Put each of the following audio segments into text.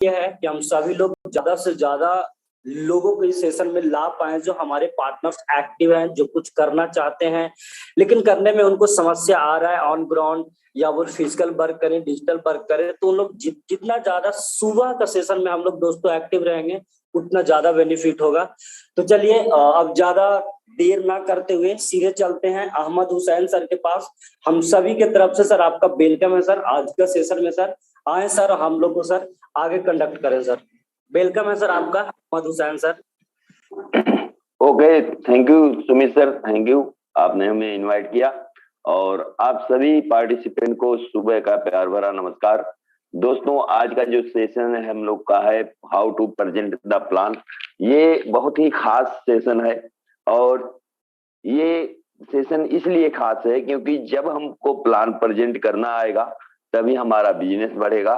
ये है कि हम सभी लोग ज्यादा से ज्यादा लोगों को इस सेशन में ला पाए जो हमारे पार्टनर्स एक्टिव हैं, जो कुछ करना चाहते हैं लेकिन करने में उनको समस्या आ रहा है ऑन ग्राउंड, या वो फिजिकल वर्क करें डिजिटल वर्क करें। तो उन लोग जितना ज्यादा सुबह का सेशन में हम लोग दोस्तों एक्टिव रहेंगे उतना ज्यादा बेनिफिट होगा। तो चलिए अब ज्यादा देर ना करते हुए सीधे चलते हैं अहमद हुसैन सर के पास। हम सभी के तरफ से सर आपका वेलकम है सर आज का सेशन में। सर आए सर, हम लोग को सर आगे कंडक्ट करें सर। वेलकम है सर आपका Ahmed Hussain sir. Okay, thank you Sumit sir, thank you, आपने हमें इनवाइट किया। और आप सभी पार्टिसिपेंट को सुबह का प्यार भरा नमस्कार। दोस्तों, आज का जो सेशन है हम लोग का है how to present the plan. ये बहुत ही खास सेशन है और ये सेशन इसलिए खास है क्योंकि जब हमको प्लान प्रेजेंट करना आएगा तभी हमारा बिजनेस बढ़ेगा।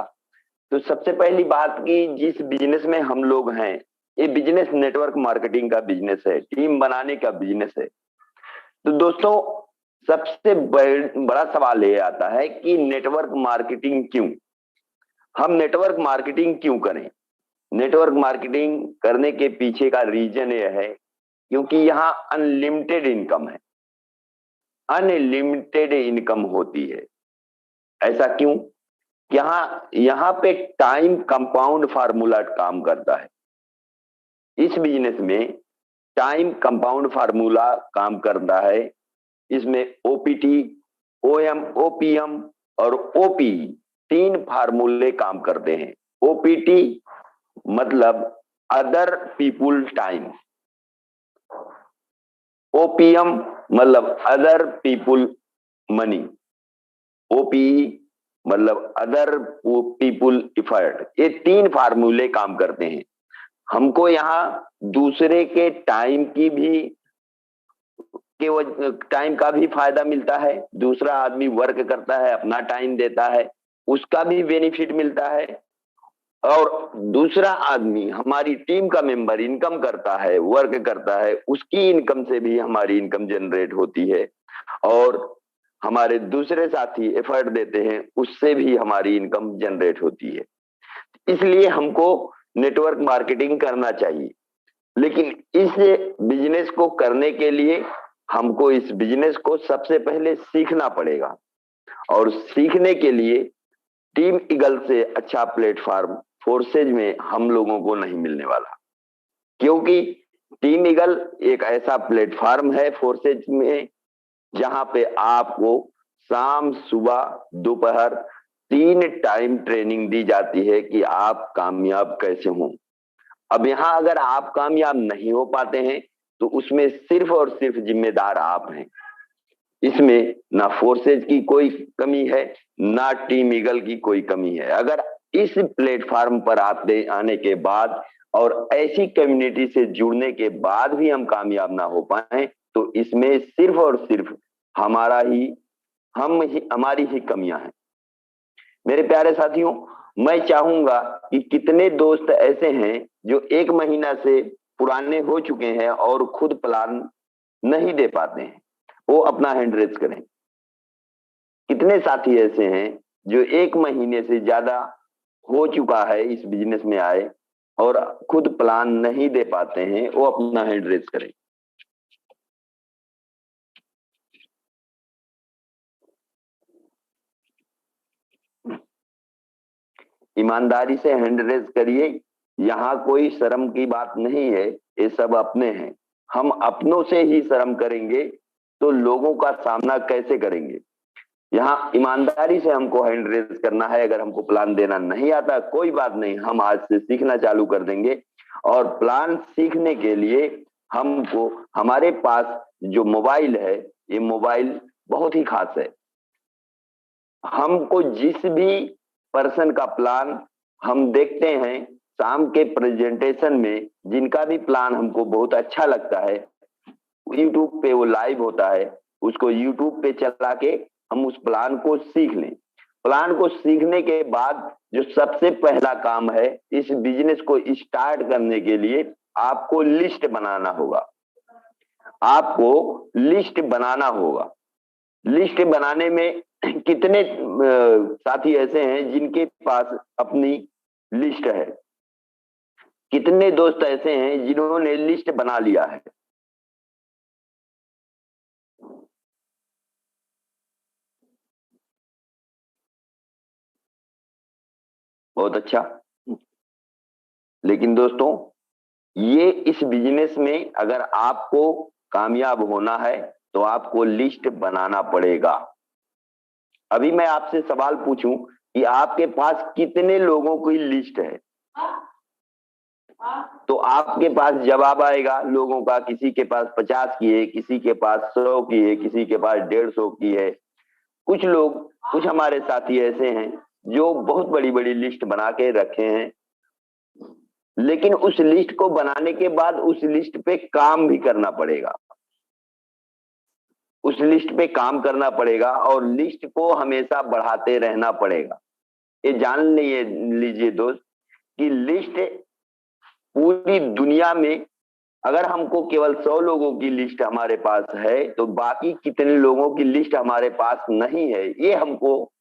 तो सबसे पहली बात कि जिस बिजनेस में हम लोग हैं, ये बिजनेस नेटवर्क मार्केटिंग का बिजनेस है, टीम बनाने का बिजनेस है। तो दोस्तों, सबसे बड़ा सवाल ये आता है कि नेटवर्क मार्केटिंग क्यों, हम नेटवर्क मार्केटिंग क्यों करें। नेटवर्क मार्केटिंग करने के पीछे का रीजन ये है क्योंकि यहाँ अनलिमिटेड इनकम है, अनलिमिटेड इनकम होती है। ऐसा क्यों? यहाँ पे टाइम कंपाउंड फार्मूला काम करता है। इस बिजनेस में टाइम कंपाउंड फार्मूला काम करता है। इसमें ओपीटी, ओएम, ओपीएम और ओपीई तीन फार्मूले काम करते हैं। ओपीटी मतलब अदर पीपुल टाइम, ओपीएम मतलब अदर पीपुल मनी, ओपीई मतलब अदर पीपुल इफर्ट। ये तीन फार्मूले काम करते हैं। हमको यहाँ दूसरे के टाइम की भी टाइम का भी फायदा मिलता है। दूसरा आदमी वर्क करता है, अपना टाइम देता है, उसका भी बेनिफिट मिलता है। और दूसरा आदमी, हमारी टीम का मेंबर इनकम करता है, वर्क करता है, उसकी इनकम से भी हमारी इनकम जनरेट होती है। और हमारे दूसरे साथी एफर्ट देते हैं, उससे भी हमारी इनकम जनरेट होती है। इसलिए हमको नेटवर्क मार्केटिंग करना चाहिए। लेकिन इस बिजनेस को करने के लिए हमको इस बिजनेस को सबसे पहले सीखना पड़ेगा। और सीखने के लिए टीम ईगल से अच्छा प्लेटफॉर्म फोर्सेज में हम लोगों को नहीं मिलने वाला, क्योंकि टीम ईगल एक ऐसा प्लेटफॉर्म है फोर्सेज में जहां पे आपको शाम, सुबह, दोपहर 3 टाइम ट्रेनिंग दी जाती है कि आप कामयाब कैसे हों। अब यहाँ अगर आप कामयाब नहीं हो पाते हैं तो उसमें सिर्फ और सिर्फ जिम्मेदार आप हैं। इसमें ना फोर्सेज की कोई कमी है, ना टीम ईगल की कोई कमी है। अगर इस प्लेटफॉर्म पर आने के बाद और ऐसी कम्युनिटी से जुड़ने के बाद भी हम कामयाब ना हो पाए तो इसमें सिर्फ और सिर्फ हमारी ही कमियां हैं। मेरे प्यारे साथियों, मैं चाहूंगा कि कितने दोस्त ऐसे हैं जो 1 महीना से पुराने हो चुके हैं और खुद प्लान नहीं दे पाते हैं, वो अपना हैंड रेज करें। कितने साथी ऐसे हैं जो 1 महीने से ज्यादा हो चुका है इस बिजनेस में आए और खुद प्लान नहीं दे पाते हैं, वो अपना हैंड रेज करें। ईमानदारी से हैंड रेज करिए। यहाँ कोई शर्म की बात नहीं है, ये सब अपने हैं। हम अपनों से ही शर्म करेंगे तो लोगों का सामना कैसे करेंगे। यहाँ ईमानदारी से हमको हैंड रेज करना है। अगर हमको प्लान देना नहीं आता कोई बात नहीं, हम आज से सीखना चालू कर देंगे। और प्लान सीखने के लिए हमको, हमारे पास जो मोबाइल है, ये मोबाइल बहुत ही खास है। हमको जिस भी पर्सन का प्लान हम देखते हैं शाम के प्रेजेंटेशन में, जिनका भी प्लान हमको बहुत अच्छा लगता है, यूट्यूब पे वो लाइव होता है, उसको यूट्यूब पे चला के हम उस प्लान को सीख लें। प्लान को सीखने के बाद जो सबसे पहला काम है, इस बिजनेस को स्टार्ट करने के लिए आपको लिस्ट बनाना होगा। आपको लिस्ट बनाना होगा। लिस्ट बनाने में कितने साथी ऐसे हैं जिनके पास अपनी लिस्ट है। कितने दोस्त ऐसे हैं जिन्होंने लिस्ट बना लिया है? बहुत अच्छा। लेकिन दोस्तों, ये इस बिजनेस में अगर आपको कामयाब होना है तो आपको लिस्ट बनाना पड़ेगा। अभी मैं आपसे सवाल पूछूं कि आपके पास कितने लोगों की लिस्ट है, तो आपके पास जवाब आएगा लोगों का। किसी के पास 50 की है, किसी के पास 100 की है, किसी के पास 150 की है। कुछ हमारे साथी ऐसे हैं जो बहुत बड़ी बड़ी लिस्ट बना के रखे हैं, लेकिन उस लिस्ट को बनाने के बाद उस लिस्ट पे काम भी करना पड़ेगा। उस लिस्ट पे काम करना पड़ेगा और लिस्ट को हमेशा बढ़ाते रहना पड़ेगा। ये जान लीजिए दोस्त कि लिस्ट पूरी दुनिया में अगर हमको केवल 100 लोगों की लिस्ट हमारे पास है तो बाकी कितने लोगों की लिस्ट हमारे पास नहीं है, ये हमको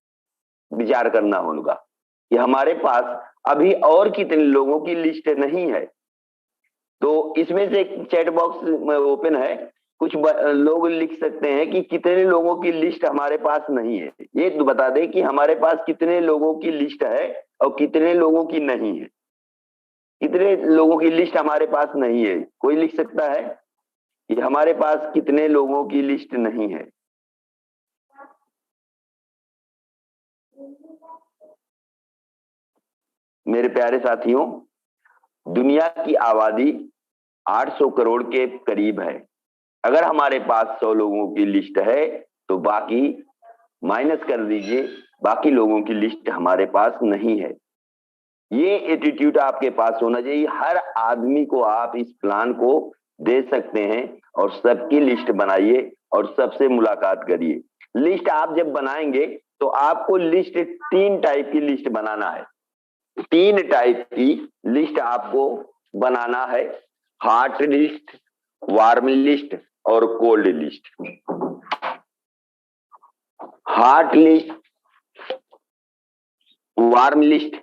विचार करना होगा कि हमारे पास अभी और कितने लोगों की लिस्ट नहीं है। तो इसमें से एक चैट बॉक्स ओपन है, कुछ लोग लिख सकते हैं कि कितने लोगों की लिस्ट हमारे पास नहीं है। ये तो बता दे कि हमारे पास कितने लोगों की लिस्ट है और कितने लोगों की नहीं है। कितने लोगों की लिस्ट हमारे पास नहीं है? कोई लिख सकता है कि हमारे पास कितने लोगों की लिस्ट नहीं है? मेरे प्यारे साथियों, दुनिया की आबादी 800 करोड़ के करीब है। अगर हमारे पास 100 लोगों की लिस्ट है तो बाकी माइनस कर दीजिए, बाकी लोगों की लिस्ट हमारे पास नहीं है। ये एटीट्यूड आपके पास होना चाहिए। हर आदमी को आप इस प्लान को दे सकते हैं और सबकी लिस्ट बनाइए और सबसे मुलाकात करिए। लिस्ट आप जब बनाएंगे तो आपको लिस्ट 3 टाइप की लिस्ट बनाना है। 3 टाइप की लिस्ट आपको बनाना है: हॉट लिस्ट, वार्म लिस्ट और cold list. Hot list, warm list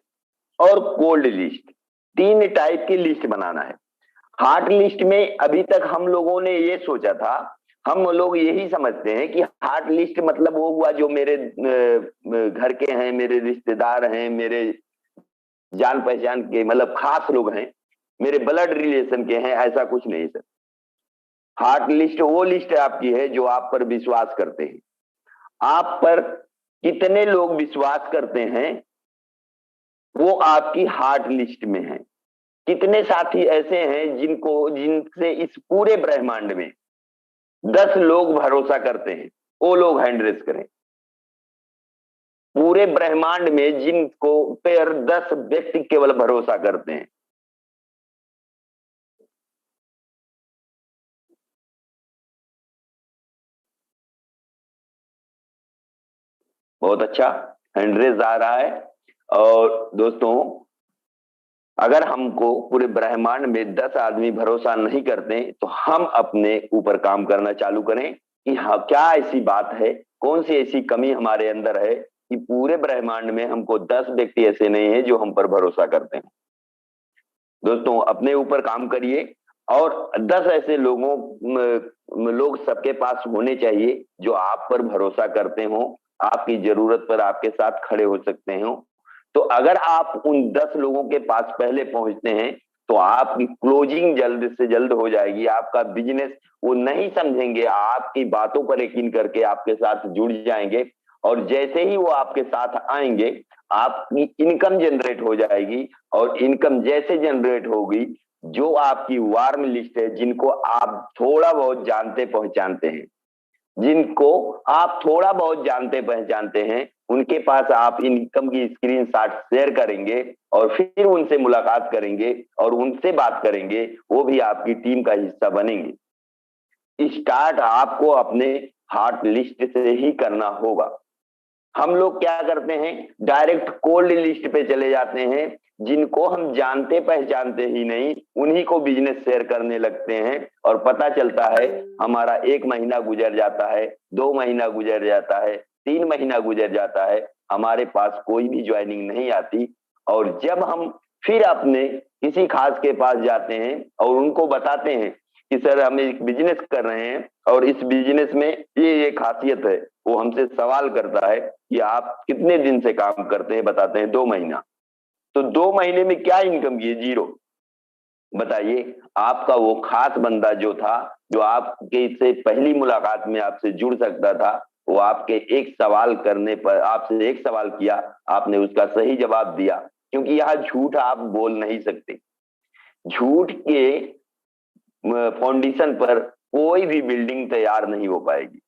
और कोल्ड लिस्ट, 3 टाइप की लिस्ट बनाना है। हॉट लिस्ट में अभी तक हम लोगों ने ये सोचा था, हम लोग यही समझते हैं कि हॉट लिस्ट मतलब वो हुआ जो मेरे घर के हैं, मेरे रिश्तेदार हैं, मेरे जान पहचान के, मतलब खास लोग हैं, मेरे ब्लड रिलेशन के हैं। ऐसा कुछ नहीं सर। हॉट लिस्ट वो लिस्ट आपकी है जो आप पर विश्वास करते हैं। आप पर कितने लोग विश्वास करते हैं वो आपकी हॉट लिस्ट में है। कितने साथी ऐसे हैं जिनसे इस पूरे ब्रह्मांड में 10 लोग भरोसा करते हैं, वो लोग हैंड रेस करें। पूरे ब्रह्मांड में जिनको पर 10 व्यक्ति केवल भरोसा करते हैं। बहुत अच्छा, हैंड रेस आ रहा है। और दोस्तों, अगर हमको पूरे ब्रह्मांड में 10 आदमी भरोसा नहीं करते तो हम अपने ऊपर काम करना चालू करें कि हाँ, क्या ऐसी बात है, कौन सी ऐसी कमी हमारे अंदर है कि पूरे ब्रह्मांड में हमको 10 व्यक्ति ऐसे नहीं है जो हम पर भरोसा करते हैं। दोस्तों, अपने ऊपर काम करिए और 10 ऐसे लोग सबके पास होने चाहिए जो आप पर भरोसा करते हो, आपकी जरूरत पर आपके साथ खड़े हो सकते हो। तो अगर आप उन 10 लोगों के पास पहले पहुंचते हैं तो आपकी क्लोजिंग जल्द से जल्द हो जाएगी। आपका बिजनेस वो नहीं समझेंगे, आपकी बातों पर यकीन करके आपके साथ जुड़ जाएंगे और जैसे ही वो आपके साथ आएंगे आपकी इनकम जनरेट हो जाएगी। और इनकम जैसे जनरेट होगी, जो आपकी वार्म लिस्ट है, जिनको आप थोड़ा बहुत जानते पहचानते हैं, जिनको आप थोड़ा बहुत जानते पहचानते हैं, उनके पास आप इनकम की स्क्रीनशॉट शेयर करेंगे और फिर उनसे मुलाकात करेंगे और उनसे बात करेंगे, वो भी आपकी टीम का हिस्सा बनेंगे। स्टार्ट आपको अपने हॉट लिस्ट से ही करना होगा। हम लोग क्या करते हैं, डायरेक्ट कोल्ड लिस्ट पे चले जाते हैं, जिनको हम जानते पहचानते ही नहीं उन्हीं को बिजनेस शेयर करने लगते हैं और पता चलता है हमारा 1 महीना गुजर जाता है, 2 महीना गुजर जाता है, 3 महीना गुजर जाता है, हमारे पास कोई भी ज्वाइनिंग नहीं आती। और जब हम फिर अपने किसी खास के पास जाते हैं और उनको बताते हैं कि सर हम एक बिजनेस कर रहे हैं और इस बिजनेस में ये खासियत है। वो हमसे सवाल करता है कि आप कितने दिन से काम करते हैं, बताते हैं 2 महीना। तो 2 महीने में क्या इनकम की? 0। बताइए, आपका वो खास बंदा जो था, जो आपके से पहली मुलाकात में आपसे जुड़ सकता था, वो आपके एक सवाल करने पर, आपसे एक सवाल किया, आपने उसका सही जवाब दिया। क्योंकि यहाँ झूठ आप बोल नहीं सकते। झूठ के फाउंडेशन पर कोई भी बिल्डिंग तैयार नहीं हो पाएगी।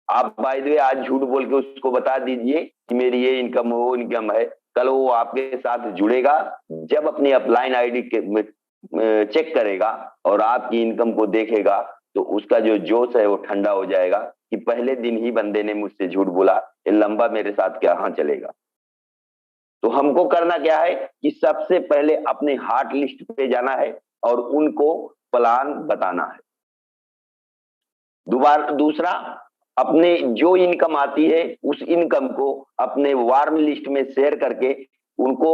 आप बाय द वे आज झूठ बोल के उसको बता दीजिए कि मेरी ये इनकम वो इनकम है, कल वो आपके साथ जुड़ेगा, जब अपनी अपलाइन आईडी चेक करेगा और आपकी इनकम को देखेगा तो उसका जो जोश है वो ठंडा हो जाएगा कि पहले दिन ही बंदे ने मुझसे झूठ बोला, ये लंबा मेरे साथ क्या चलेगा। तो हमको करना क्या है कि सबसे पहले अपने हार्ट लिस्ट पे जाना है और उनको प्लान बताना है। दूसरा, अपने जो इनकम आती है उस इनकम को अपने वार्म लिस्ट में शेयर करके उनको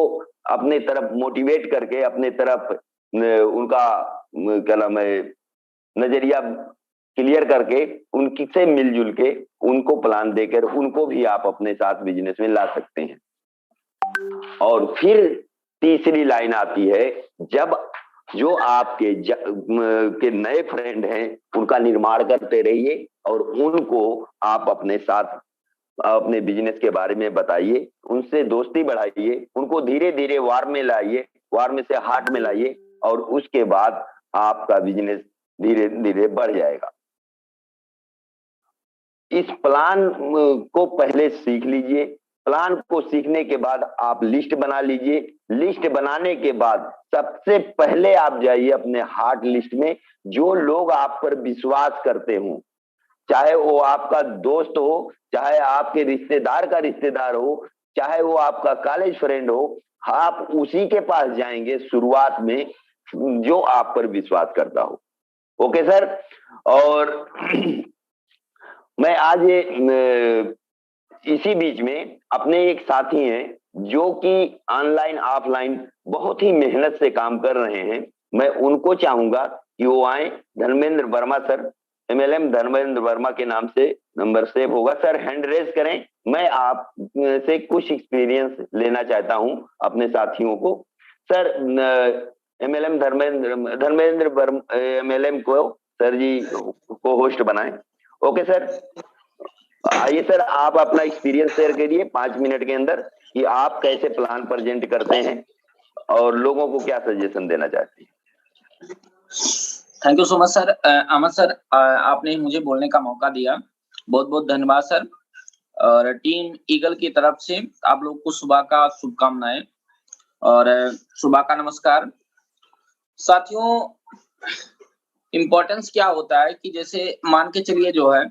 अपने तरफ मोटिवेट करके, अपने तरफ उनका क्या नाम है नजरिया क्लियर करके, उनकी से मिलजुल के उनको प्लान देकर उनको भी आप अपने साथ बिजनेस में ला सकते हैं। और फिर तीसरी लाइन आती है, जब जो आपके के नए फ्रेंड हैं उनका निर्माण करते रहिए और उनको आप अपने साथ अपने बिजनेस के बारे में बताइए, उनसे दोस्ती बढ़ाइए, उनको धीरे धीरे वार्म में लाइए, वार्म से हार्ट में लाइए और उसके बाद आपका बिजनेस धीरे धीरे बढ़ जाएगा। इस प्लान को पहले सीख लीजिए। प्लान को सीखने के बाद आप लिस्ट बना लीजिए। लिस्ट बनाने के बाद सबसे पहले आप जाइए अपने हार्ट लिस्ट में, जो लोग आप पर विश्वास करते हो, चाहे वो आपका दोस्त हो, चाहे आपके रिश्तेदार का रिश्तेदार हो, चाहे वो आपका कॉलेज फ्रेंड हो, आप उसी के पास जाएंगे शुरुआत में जो आप पर विश्वास करता हो। Okay sir. और मैं आज इसी बीच में अपने एक साथी हैं जो कि ऑनलाइन ऑफलाइन बहुत ही मेहनत से काम कर रहे हैं, मैं उनको चाहूंगा कि वो आए। धर्मेंद्र वर्मा सर, MLM धर्मेंद्र वर्मा के नाम से नंबर सेव होगा सर, हैंड रेज करें। मैं आप से कुछ एक्सपीरियंस लेना चाहता हूं अपने साथियों को। सर MLM धर्मेंद्र MLM को सर जी को होस्ट बनाएं। ओके सर, आइए सर, आप अपना एक्सपीरियंस शेयर करिए 5 मिनट के अंदर कि आप कैसे प्लान प्रेजेंट करते हैं और लोगों को क्या सजेशन देना चाहते हैं। Thank you so much sir. Ahmed sir, आपने मुझे बोलने का मौका दिया, बहुत बहुत धन्यवाद सर। और टीम ईगल की तरफ से आप लोग को सुबह का शुभकामनाएं और सुबह का नमस्कार। साथियों, इम्पोर्टेंस क्या होता है कि जैसे मान के चलिए जो है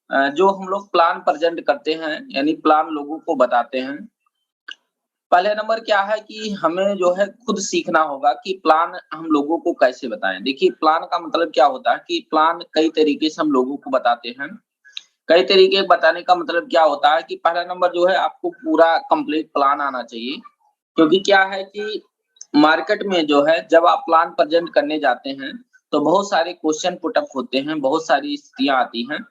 जो हम लोग प्लान प्रेजेंट करते हैं, यानी प्लान लोगों को बताते हैं, पहले नंबर क्या है कि हमें जो है खुद सीखना होगा कि प्लान हम लोगों को कैसे बताएं। देखिए, प्लान का मतलब क्या होता है कि प्लान कई तरीके से हम लोगों को बताते हैं। कई तरीके बताने का मतलब क्या होता है कि पहला नंबर जो है आपको पूरा कंप्लीट प्लान आना चाहिए। क्योंकि क्या है कि मार्केट में जो है जब आप प्लान प्रेजेंट करने जाते हैं तो बहुत सारे क्वेश्चन पुट अप होते हैं, बहुत सारी स्थितियां आती हैं।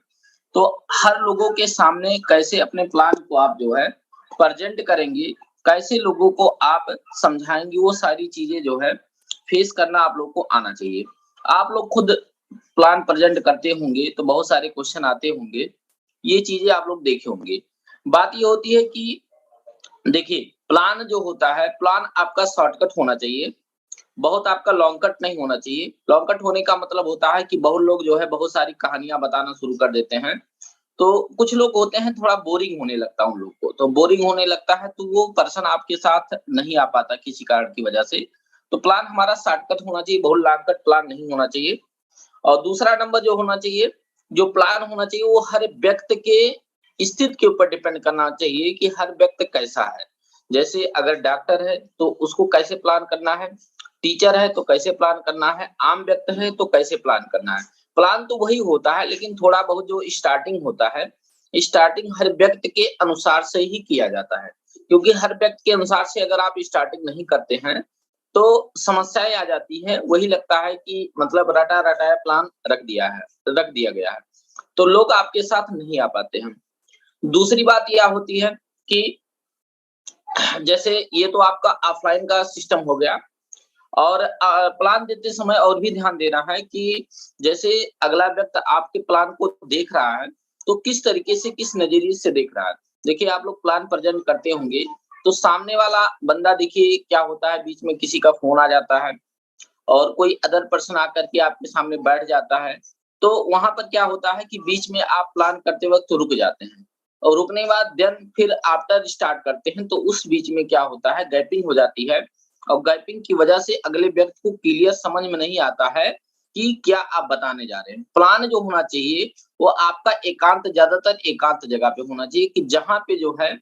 तो हर लोगों के सामने कैसे अपने प्लान को आप जो है प्रेजेंट करेंगे, कैसे लोगों को आप समझाएंगे, वो सारी चीजें जो है फेस करना आप लोग को आना चाहिए। आप लोग खुद प्लान प्रेजेंट करते होंगे तो बहुत सारे क्वेश्चन आते होंगे, ये चीजें आप लोग देखे होंगे। बात ये होती है कि देखिए, प्लान जो होता है, प्लान आपका शॉर्टकट होना चाहिए, बहुत आपका लॉन्ग कट नहीं होना चाहिए। लॉन्ग कट होने का मतलब होता है कि बहुत लोग जो है बहुत सारी कहानियां बताना शुरू कर देते हैं। तो कुछ लोग होते हैं थोड़ा बोरिंग होने लगता है उन लोग को, तो बोरिंग होने लगता है तो वो पर्सन आपके साथ नहीं आ पाता किसी कारण की वजह से। तो प्लान हमारा शॉर्टकट होना चाहिए, बहुत लॉन्ग कट प्लान नहीं होना चाहिए। और दूसरा नंबर जो होना चाहिए, जो प्लान होना चाहिए वो हर व्यक्ति के स्थिति के ऊपर डिपेंड करना चाहिए कि हर व्यक्ति कैसा है। जैसे अगर डॉक्टर है तो उसको कैसे प्लान करना है, टीचर है तो कैसे प्लान करना है, आम व्यक्ति है तो कैसे प्लान करना है। प्लान तो वही होता है, लेकिन थोड़ा बहुत जो स्टार्टिंग होता है, स्टार्टिंग हर व्यक्ति के अनुसार से ही किया जाता है। क्योंकि हर व्यक्ति के अनुसार से अगर आप स्टार्टिंग नहीं करते हैं तो समस्याएं आ जाती हैं। वही लगता है कि मतलब रटा रटाया प्लान रख दिया गया है, तो लोग आपके साथ नहीं आ पाते हैं। दूसरी बात यह होती है कि जैसे ये तो आपका ऑफलाइन का सिस्टम हो गया, और प्लान देते समय और भी ध्यान देना है कि जैसे अगला व्यक्ति आपके प्लान को देख रहा है, तो किस तरीके से, किस नज़रिए से देख रहा है। देखिए, आप लोग प्लान प्रेज़ेंट करते होंगे, तो सामने वाला बंदा देखिए क्या होता है, बीच में किसी का फ़ोन आ जाता है और कोई अदर पर्सन आकर के आपके सामने बैठ जाता है। तो वहाँ पर क्या होता है कि बीच में आप प्लान करते वक़्त रुक जाते हैं, और रुकने के बाद देन फिर आफ्टर स्टार्ट करते हैं, तो उस बीच में क्या होता है, गैपिंग हो जाती है, और गैपिंग की वजह से अगले व्यक्ति को क्लियर समझ में नहीं आता है कि क्या आप बताने जा रहे हैं। प्लान जो होना चाहिए वो आपका ज्यादातर एकांत जगह पे होना चाहिए, कि जहाँ पे जो है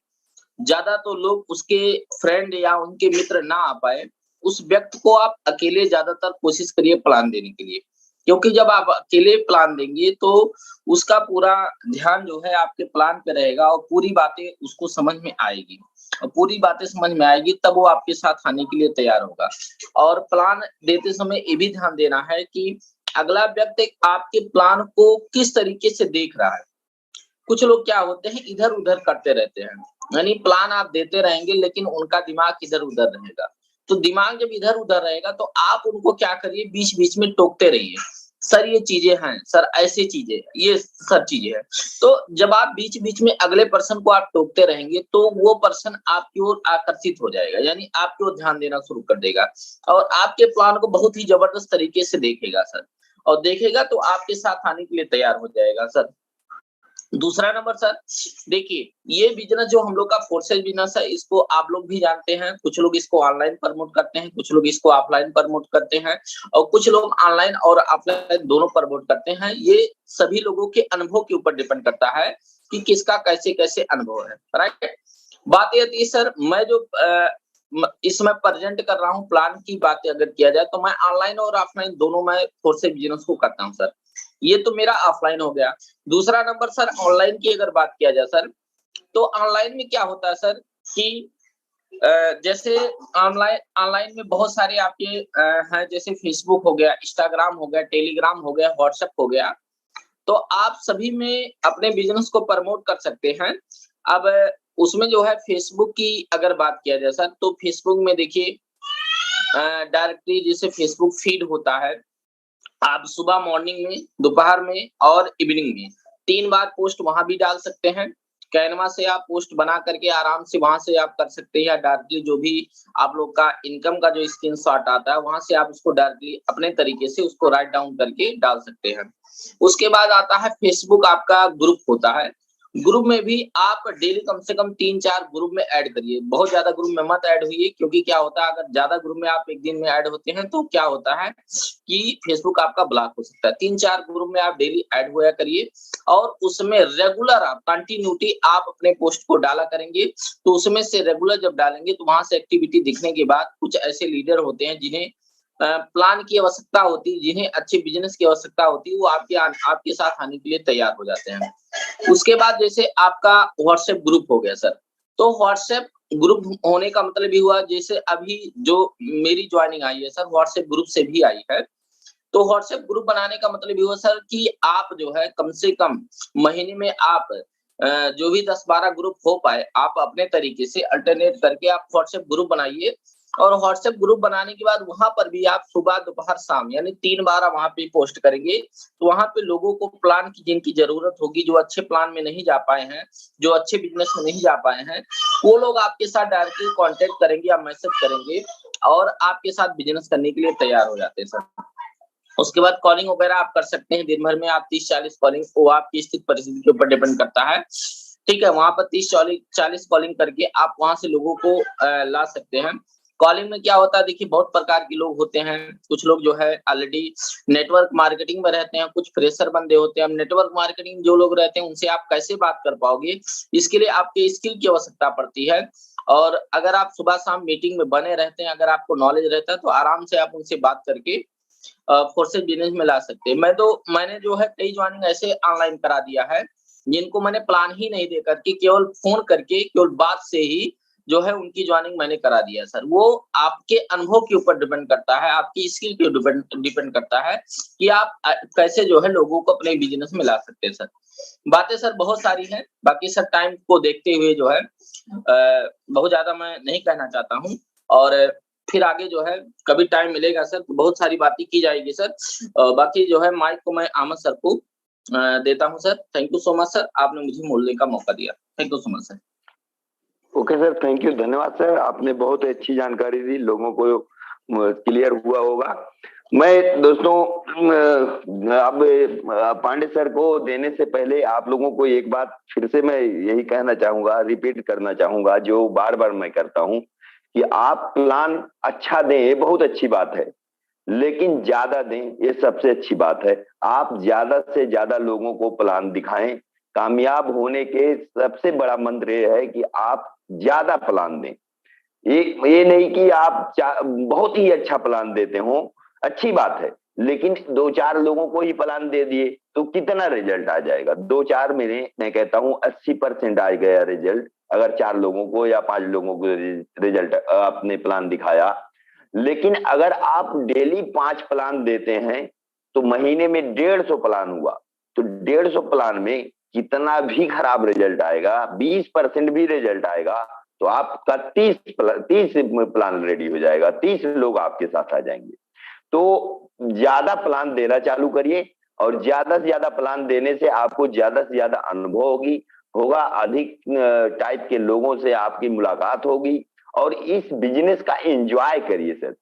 ज्यादा तो लोग उसके फ्रेंड या उनके मित्र ना आ पाए, उस व्यक्ति को आप अकेले ज्यादातर कोशिश करिए प्लान देने के लिए। क्योंकि जब आप अकेले प्लान देंगे तो उसका पूरा ध्यान जो है आपके प्लान पे रहेगा, और पूरी बातें उसको समझ में आएगी, और पूरी बातें समझ में आएगी तब वो आपके साथ आने के लिए तैयार होगा। और प्लान देते समय ये भी ध्यान देना है कि अगला व्यक्ति आपके प्लान को किस तरीके से देख रहा है। कुछ लोग क्या होते हैं, इधर-उधर करते रहते हैं, यानी प्लान आप देते रहेंगे लेकिन उनका दिमाग इधर-उधर रहेगा। तो दिमाग जब इधर-उधर रहेगा तो आप उनको क्या करिए, बीच-बीच में टोकते रहिए। सर ये चीज़ें हैं, सर ऐसी चीज़ें, ये सब चीज़ें हैं। तो जब आप बीच-बीच में अगले पर्सन को आप टोकते रहेंगे तो वो पर्सन आपकी ओर आकर्षित हो जाएगा, यानी आपकी ओर ध्यान देना शुरू कर देगा, और आपके प्लान को बहुत ही ज़बरदस्त तरीके से देखेगा सर, और देखेगा तो आपके साथ आने के लिए तैयार हो जाएगा सर। दूसरा नंबर सर, देखिए ये बिज़नेस जो हम लोग का फोर्सेज बिज़नेस है, इसको आप लोग भी जानते हैं। कुछ लोग इसको ऑनलाइन प्रमोट करते हैं, कुछ लोग इसको ऑफलाइन प्रमोट करते हैं, और कुछ लोग ऑनलाइन और ऑफलाइन दोनों प्रमोट करते हैं। ये सभी लोगों के अनुभव के ऊपर डिपेंड करता है कि किसका कैसे-कैसे अनुभव है, राइट? बात ये आती है सर, मैं जो इसमें प्रेज़ेंट कर रहा हूँ, प्लान की बात अगर किया जाए तो मैं ऑनलाइन और ऑफलाइन दोनों मैं फोर्सेज बिज़नेस को करता हूँ सर। ये तो मेरा ऑफलाइन हो गया। दूसरा नंबर सर, ऑनलाइन की अगर बात किया जाए सर, तो ऑनलाइन में क्या होता है सर कि जैसे ऑनलाइन ऑनलाइन में बहुत सारे आपके हैं, जैसे फेसबुक हो गया, इंस्टाग्राम हो गया, टेलीग्राम हो गया, व्हाट्सएप हो गया। तो आप सभी में अपने बिज़नेस को प्रमोट कर सकते हैं। अब उसमें जो है फेसबुक की अगर बात किया जाए सर, तो फेसबुक में देखिए डायरेक्टली जैसे फेसबुक फीड होता है, आप सुबह मॉर्निंग में, दोपहर में और इवनिंग में 3 बार पोस्ट वहाँ भी डाल सकते हैं। कैनवा से आप पोस्ट बना करके आराम से वहाँ से आप कर सकते हैं, या डायरेक्टली जो भी आप लोग का इनकम का जो स्क्रीनशॉट आता है, वहाँ से आप उसको डायरेक्टली अपने तरीके से उसको राइट डाउन करके डाल सकते हैं। उसके बाद आता है फेसबुक आपका ग्रुप होता है। ग्रुप में भी आप डेली कम से कम 3-4 ग्रुप में ऐड करिए। बहुत ज़्यादा ग्रुप में मत ऐड होइए, क्योंकि क्या होता है, अगर ज़्यादा ग्रुप में आप एक दिन में ऐड होते हैं तो क्या होता है कि फेसबुक आपका ब्लॉक हो सकता है। 3-4 ग्रुप में आप डेली ऐड हुआ करिए, और उसमें रेगुलर आप कंटिन्यूटी आप अपने पोस्ट को डाला करेंगे। तो उसमें से रेगुलर जब डालेंगे तो वहाँ से एक्टिविटी दिखने के बाद कुछ ऐसे लीडर होते हैं जिन्हें प्लान की आवश्यकता होती है, जिन्हें अच्छे बिज़नेस की आवश्यकता होती है, वो आपके साथ आने के लिए तैयार हो जाते हैं। उसके बाद जैसे आपका व्हाट्सएप ग्रुप हो गया सर, तो व्हाट्सएप ग्रुप होने का मतलब ये हुआ, जैसे अभी जो मेरी जॉइनिंग आई है सर, व्हाट्सएप ग्रुप से भी आई है। तो व्हाट्सएप ग्रुप बनाने का मतलब ये हुआ सर कि आप जो है कम से कम महीने में आप जो भी 10-12 ग्रुप हो पाए, आप अपने तरीके से अल्टरनेट करके आप व्हाट्सएप ग्रुप बनाइए, और व्हाट्सएप ग्रुप बनाने के बाद वहाँ पर भी आप सुबह, दोपहर, शाम यानी 3 बार आप वहाँ पे पोस्ट करेंगे। तो वहाँ पे लोगों को प्लान की जिनकी ज़रूरत होगी, जो अच्छे प्लान में नहीं जा पाए हैं, जो अच्छे बिज़नेस में नहीं जा पाए हैं, वो लोग आपके साथ डायरेक्टली कॉन्टैक्ट करेंगे या मैसेज करेंगे, और आपके साथ बिज़नेस करने के लिए तैयार हो जाते हैं सर। उसके बाद कॉलिंग वगैरह आप कर सकते हैं, दिन भर में आप 30-40 कॉलिंग, वो आपकी स्थिति परिस्थिति के ऊपर डिपेंड करता है। ठीक है, वहाँ पर 30-40 कॉलिंग करके आप वहाँ से लोगों को ला सकते हैं। कॉलिंग में क्या होता है, देखिए बहुत प्रकार के लोग होते हैं। कुछ लोग जो है ऑलरेडी नेटवर्क मार्केटिंग में रहते हैं, कुछ फ्रेशर बंदे होते हैं। अब नेटवर्क मार्केटिंग जो लोग रहते हैं उनसे आप कैसे बात कर पाओगे, इसके लिए आपके स्किल की आवश्यकता पड़ती है। और अगर आप सुबह शाम मीटिंग में बने रहते हैं, अगर आपको नॉलेज रहता है, तो आराम से आप उनसे बात करके फोर्सेज बिजनेस में ला सकते हैं। मैंने जो है कई जॉइनिंग ऐसे ऑनलाइन करा दिया है, जिनको मैंने प्लान ही नहीं दे करके केवल फ़ोन करके केवल बात से ही जो है उनकी ज्वाइनिंग मैंने करा दिया सर। वो आपके अनुभव के ऊपर डिपेंड करता है, आपकी स्किल के डिपेंड करता है कि आप कैसे जो है लोगों को अपने बिजनेस में ला सकते हैं सर। बातें सर बहुत सारी हैं, बाकी सर टाइम को देखते हुए जो है बहुत ज्यादा मैं नहीं कहना चाहता हूँ, और फिर आगे जो है कभी टाइम मिलेगा सर तो बहुत सारी बातें की जाएगी सर। बाकी जो है माइक को मैं अहमद सर को देता हूँ sir. Thank you so much sir, आपने मुझे बोलने का मौका दिया। Thank you so much sir. Okay sir, thank you, धन्यवाद सर, आपने बहुत अच्छी जानकारी दी, लोगों को क्लियर हुआ होगा। मैं दोस्तों अब पांडे सर को देने से पहले आप लोगों को एक बात फिर से मैं यही कहना चाहूंगा, रिपीट करना चाहूंगा, जो बार बार मैं करता हूं कि आप प्लान अच्छा दें, ये बहुत अच्छी बात है, लेकिन ज्यादा दें, ये सबसे अच्छी बात है। आप ज्यादा से ज्यादा लोगों को प्लान दिखाएं। कामयाब होने के सबसे बड़ा मंत्र ये है कि आप ज्यादा प्लान दें। ये नहीं कि आप बहुत ही अच्छा प्लान देते हो, अच्छी बात है, लेकिन 2-4 लोगों को ही प्लान दे दिए तो कितना रिजल्ट आ जाएगा? 2-4 में मैं कहता हूं 80% आ गया रिजल्ट, अगर 4 लोगों को या 5 लोगों को रिजल्ट आपने प्लान दिखाया। लेकिन अगर आप डेली 5 प्लान देते हैं तो महीने में 150 प्लान हुआ, तो 150 प्लान में कितना भी खराब रिजल्ट आएगा, 20% भी रिजल्ट आएगा तो आपका 30 प्लान रेडी हो जाएगा, 30 लोग आपके साथ आ जाएंगे। तो ज्यादा प्लान देना चालू करिए, और ज्यादा से ज्यादा प्लान देने से आपको ज्यादा से ज्यादा अनुभव होगा, अधिक टाइप के लोगों से आपकी मुलाकात होगी, और इस बिजनेस का एंजॉय करिए सर।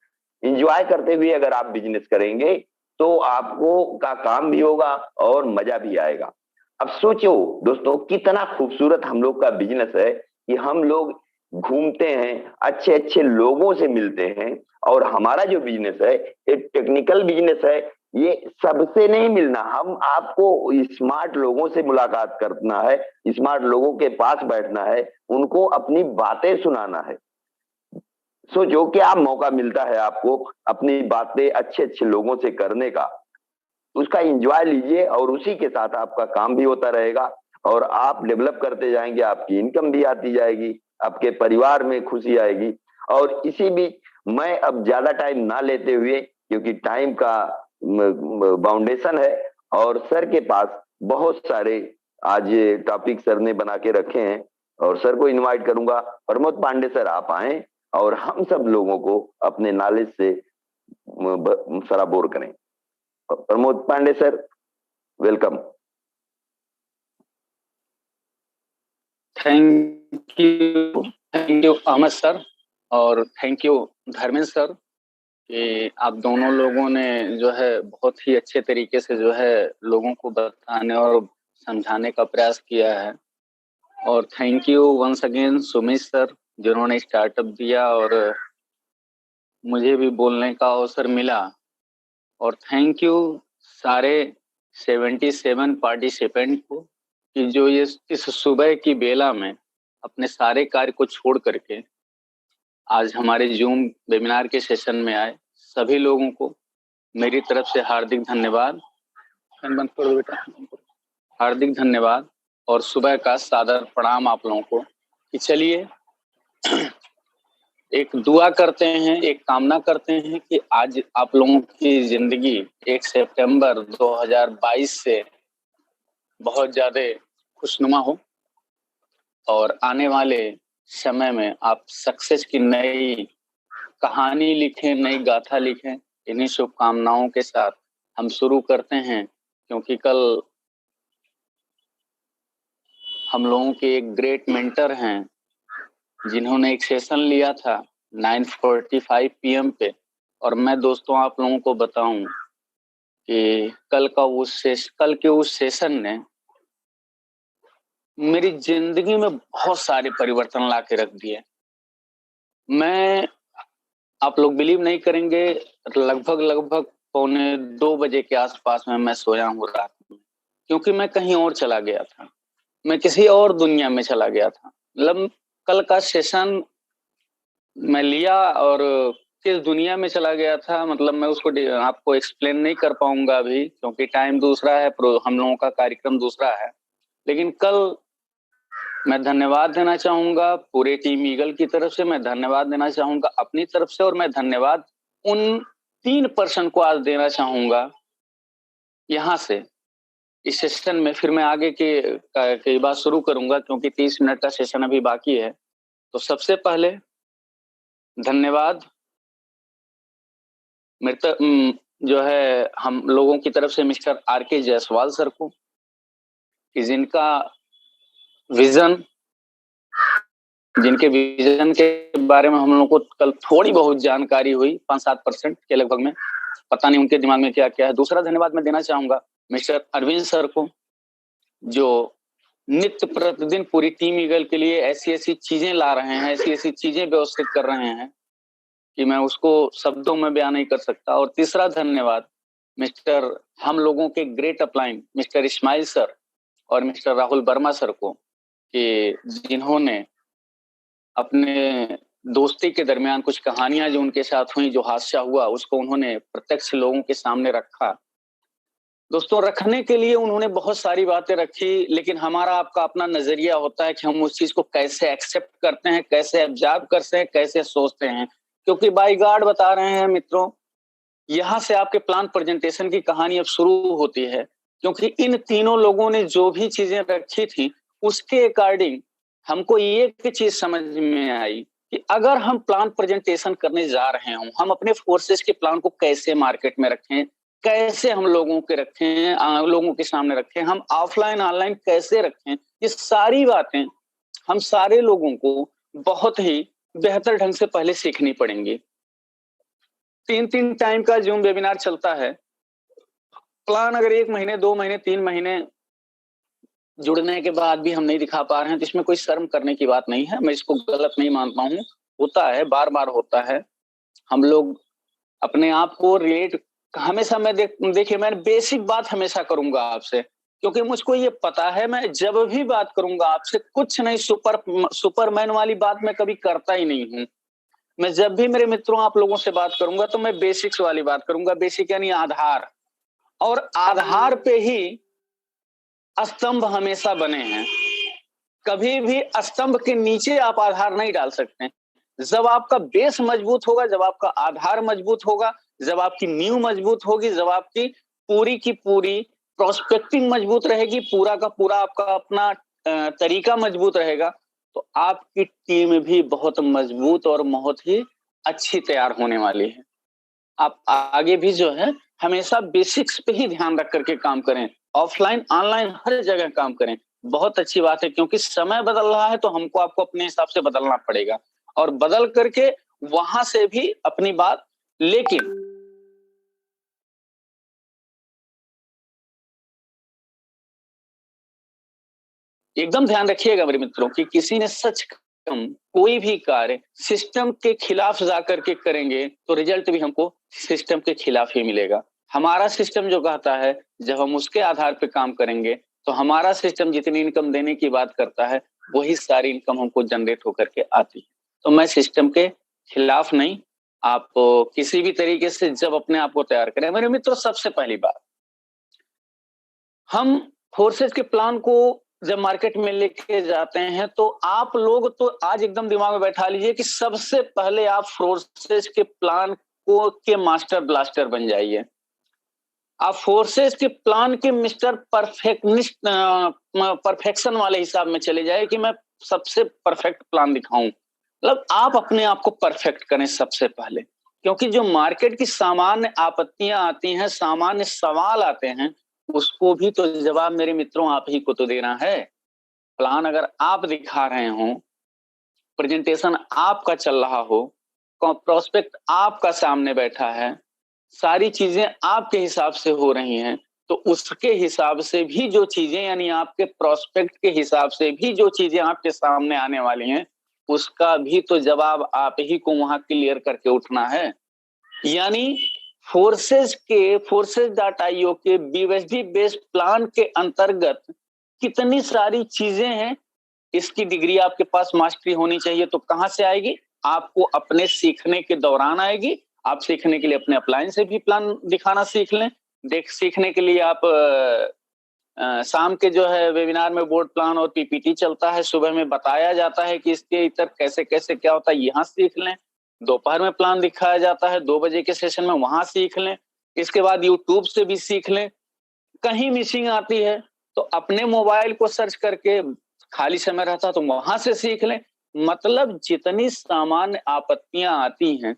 एंजॉय करते हुए अगर आप बिजनेस करेंगे तो आपको का काम भी होगा और मजा भी आएगा। अब सोचो दोस्तों, कितना खूबसूरत हम लोग का बिजनेस है कि हम लोग घूमते हैं, अच्छे अच्छे लोगों से मिलते हैं, और हमारा जो बिजनेस है एक टेक्निकल बिजनेस है, ये सबसे नहीं मिलना, हम आपको स्मार्ट लोगों से मुलाकात करना है, स्मार्ट लोगों के पास बैठना है, उनको अपनी बातें सुनाना है। सो जो क्या मौका मिलता है आपको अपनी बातें अच्छे अच्छे लोगों से करने का, उसका एंजॉय लीजिए, और उसी के साथ आपका काम भी होता रहेगा, और आप डेवलप करते जाएंगे, आपकी इनकम भी आती जाएगी, आपके परिवार में खुशी आएगी। और इसी बीच मैं अब ज्यादा टाइम ना लेते हुए, क्योंकि टाइम का बाउंडेशन है, और सर के पास बहुत सारे आज टॉपिक सर ने बना के रखे हैं, और सर को इनवाइट करूंगा, प्रमोद पांडे सर आप आए और हम सब लोगों को अपने नॉलेज से सराबोर करें। Pramod Pandey sir, welcome. Thank you Ahmed sir, और थैंक यू धर्मेंद्र सर कि आप दोनों लोगों ने जो है बहुत ही अच्छे तरीके से जो है लोगों को बताने और समझाने का प्रयास किया है। और thank you once again Sumit sir, जिन्होंने स्टार्टअप दिया और मुझे भी बोलने का अवसर मिला। और थैंक यू सारे 77 पार्टिसिपेंट को कि जो ये इस सुबह की बेला में अपने सारे कार्य को छोड़ करके आज हमारे जूम वेबिनार के सेशन में आए। सभी लोगों को मेरी तरफ से हार्दिक धन्यवाद, हार्दिक धन्यवाद, और सुबह का सादर प्रणाम आप लोगों को। कि चलिए एक दुआ करते हैं, एक कामना करते हैं कि आज आप लोगों की जिंदगी 1 सितंबर 2022 से बहुत ज्यादा खुशनुमा हो, और आने वाले समय में आप सक्सेस की नई कहानी लिखें, नई गाथा लिखें। इन्हीं शुभकामनाओं के साथ हम शुरू करते हैं, क्योंकि कल हम लोगों के एक ग्रेट मेंटर हैं जिन्होंने एक सेशन लिया था 9:45 PM पे। और मैं दोस्तों आप लोगों को बताऊं कि कल के उस सेशन ने मेरी जिंदगी में बहुत सारे परिवर्तन ला के रख दिए। मैं, आप लोग बिलीव नहीं करेंगे, लगभग 1:45 बजे के आसपास में मैं सोया हूँ रात में, क्योंकि मैं कहीं और चला गया था, मैं किसी और दुनिया में चला गया था। मतलब कल का सेशन मैं लिया और किस दुनिया में चला गया था, मतलब मैं उसको आपको एक्सप्लेन नहीं कर पाऊंगा अभी, क्योंकि टाइम दूसरा है, हम लोगों का कार्यक्रम दूसरा है। लेकिन कल मैं धन्यवाद देना चाहूंगा पूरे टीम ईगल की तरफ से, मैं धन्यवाद देना चाहूंगा अपनी तरफ से, और मैं धन्यवाद उन 3 पर्सन को आज देना चाहूंगा यहाँ से इस सेशन में। फिर मैं आगे की बात शुरू करूंगा क्योंकि 30 मिनट का सेशन अभी बाकी है। तो सबसे पहले धन्यवाद जो है हम लोगों की तरफ से मिस्टर आर.के. जायसवाल सर को, कि जिनके विजन के बारे में हम लोग को कल थोड़ी बहुत जानकारी हुई, 5-7% के लगभग में, पता नहीं उनके दिमाग में क्या क्या है। दूसरा धन्यवाद मैं देना चाहूंगा मिस्टर अरविंद सर को, जो नित्य प्रतिदिन पूरी टीम ईगल के लिए ऐसी ऐसी चीजें ला रहे हैं, ऐसी ऐसी चीजें व्यवस्थित कर रहे हैं कि मैं उसको शब्दों में बयान नहीं कर सकता। और तीसरा धन्यवाद मिस्टर हम लोगों के great upline mister Ismail sir और मिस्टर राहुल वर्मा सर को, कि जिन्होंने अपने दोस्ती के दरमियान कुछ कहानियां जो उनके साथ हुई, जो हादसा हुआ, उसको उन्होंने प्रत्यक्ष लोगों के सामने रखा। दोस्तों, रखने के लिए उन्होंने बहुत सारी बातें रखी, लेकिन हमारा आपका अपना नजरिया होता है कि हम उस चीज को कैसे एक्सेप्ट करते हैं, कैसे ऑब्जर्व करते हैं, कैसे सोचते हैं। क्योंकि बाई गॉड बता रहे हैं मित्रों, यहाँ से आपके प्लान प्रेजेंटेशन की कहानी अब शुरू होती है। क्योंकि इन तीनों लोगों ने जो भी चीजें रखी थी, उसके अकॉर्डिंग हमको एक चीज समझ में आई कि अगर हम प्लान प्रेजेंटेशन करने जा रहे हों, हम अपने फोर्सेस के प्लान को कैसे मार्केट में रखें, कैसे हम लोगों के रखें, लोगों के सामने रखें, हम ऑफलाइन ऑनलाइन कैसे रखें, ये सारी बातें हम सारे लोगों को बहुत ही बेहतर ढंग से पहले सीखनी पड़ेंगी। 3 टाइम का जूम वेबिनार चलता है। प्लान अगर 1 महीने, 2 महीने, 3 महीने जुड़ने के बाद भी हम नहीं दिखा पा रहे हैं तो इसमें कोई शर्म करने की बात नहीं है। मैं इसको गलत नहीं मानता हूँ, होता है, बार बार होता है। हम लोग अपने आप को रिलेट हमेशा मैं देखिए मैं बेसिक बात हमेशा करूंगा आपसे, क्योंकि मुझको ये पता है मैं जब भी बात करूंगा आपसे कुछ नहीं सुपरमैन वाली बात मैं कभी करता ही नहीं हूँ। मैं जब भी मेरे मित्रों आप लोगों से बात करूंगा तो मैं बेसिक्स वाली बात करूंगा। बेसिक यानी आधार, और आधार पे ही स्तंभ हमेशा बने हैं। कभी भी स्तंभ के नीचे आप आधार नहीं डाल सकते। जब आपका बेस मजबूत होगा, जब आपका आधार मजबूत होगा, जब आपकी नींव मजबूत होगी, जब आपकी पूरी की पूरी प्रोस्पेक्टिंग मजबूत रहेगी, पूरा का पूरा आपका अपना तरीका मजबूत रहेगा, तो आपकी टीम भी बहुत मजबूत और बहुत ही अच्छी तैयार होने वाली है। आप आगे भी जो है हमेशा बेसिक्स पे ही ध्यान रख करके काम करें, ऑफलाइन ऑनलाइन हर जगह काम करें। बहुत अच्छी बात है, क्योंकि समय बदल रहा है तो हमको आपको अपने हिसाब से बदलना पड़ेगा, और बदल करके वहां से भी अपनी बात, लेकिन एकदम ध्यान रखिएगा मेरे मित्रों कि किसी ने सच कोई भी कार्य सिस्टम के खिलाफ जाकर के करेंगे तो रिजल्ट भी हमको सिस्टम के खिलाफ ही मिलेगा। हमारा सिस्टम जो कहता है, जब हम उसके आधार पे काम करेंगे तो हमारा सिस्टम जितनी इनकम देने की बात करता है वही सारी इनकम हमको जनरेट होकर के आती है। तो मैं सिस्टम के खिलाफ नहीं, आप किसी भी तरीके से जब अपने आप को तैयार करें। मेरे मित्रों, सबसे पहली बात, हम फोर्सेस के प्लान को जब मार्केट में लेके जाते हैं तो आप लोग तो आज एकदम दिमाग में बैठा लीजिए कि सबसे पहले आप फोर्सेस के प्लान को के मास्टर ब्लास्टर बन जाइए। आप फोर्सेस के प्लान के मिस्टर परफेक्शन वाले हिसाब में चले जाए कि मैं सबसे परफेक्ट प्लान दिखाऊं। मतलब आप अपने आप को परफेक्ट करें सबसे पहले, क्योंकि जो मार्केट की सामान्य आपत्तियां आती हैं, सामान्य सवाल आते हैं, उसको भी तो जवाब मेरे मित्रों आप ही को तो देना है। प्लान अगर आप दिखा रहे हो, प्रेजेंटेशन आपका चल रहा हो, प्रोस्पेक्ट आपका सामने बैठा है, सारी चीजें आपके हिसाब से हो रही हैं, तो उसके हिसाब से भी जो चीजें, यानी आपके प्रोस्पेक्ट के हिसाब से भी जो चीजें आपके सामने आने वाली हैं, उसका भी तो जवाब आप ही को वहां क्लियर करके उठना है। यानी फोर्सेस .io के BUSD बेस्ड प्लान के अंतर्गत कितनी सारी चीजें हैं, इसकी डिग्री आपके पास मास्टरी होनी चाहिए। तो कहां से आएगी? आपको अपने सीखने के दौरान आएगी। आप सीखने के लिए अपने अपलाइन से भी प्लान दिखाना सीख लें। सीखने के लिए आप शाम के जो है वेबिनार में बोर्ड प्लान और पीपीटी चलता है, सुबह में बताया जाता है कि इसके इतर कैसे कैसे क्या होता है, यहाँ सीख लें। दोपहर में प्लान दिखाया जाता है 2 बजे के सेशन में, वहां सीख लें। इसके बाद यूट्यूब से भी सीख लें। कहीं मिसिंग आती है तो अपने मोबाइल को सर्च करके, खाली समय रहता तो वहां से सीख लें। मतलब जितनी सामान्य आपत्तियां आती हैं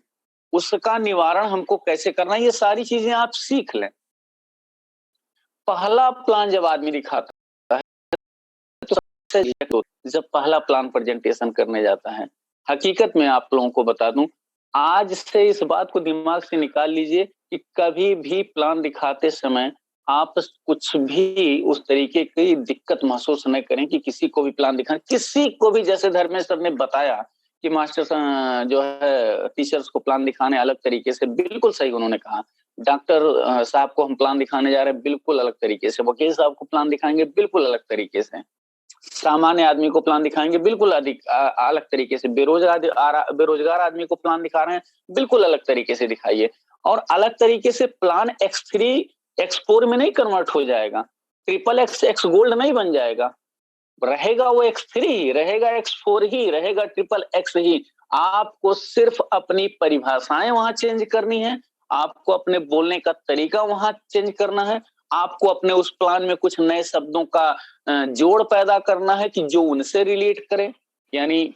उसका निवारण हमको कैसे करना है, ये सारी चीजें आप सीख लें। पहला प्लान जब आदमी दिखाता है तो सबसे जब पहला प्लान प्रेजेंटेशन करने जाता है, हकीकत में आप लोगों को बता दूं, आज से इस बात को दिमाग से निकाल लीजिए कि कभी भी प्लान दिखाते समय आप कुछ भी उस तरीके की दिक्कत महसूस न करें कि किसी को भी प्लान दिखाना, किसी को भी। जैसे धर्मेश सर ने बताया कि मास्टर जो है टीचर्स को प्लान दिखाने अलग तरीके से, बिल्कुल सही उन्होंने कहा। डॉक्टर साहब को हम प्लान दिखाने जा रहे हैं, बिल्कुल अलग तरीके से। वकील साहब को प्लान दिखाएंगे, बिल्कुल अलग तरीके से। सामान्य आदमी को प्लान दिखाएंगे, बिल्कुल अलग तरीके से। बेरोजगार आदमी को प्लान दिखा रहे हैं, बिल्कुल अलग तरीके से दिखाइए। और अलग तरीके से प्लान X3 X4 में नहीं कन्वर्ट हो जाएगा, XXX X गोल्ड नहीं बन जाएगा, रहेगा वो X3 ही रहेगा, X4 ही रहेगा, XXX ही। आपको सिर्फ अपनी परिभाषाएं वहां चेंज करनी है, आपको अपने बोलने का तरीका वहां चेंज करना है, आपको अपने उस प्लान में कुछ नए शब्दों का जोड़ पैदा करना है कि जो उनसे रिलेट करे। यानी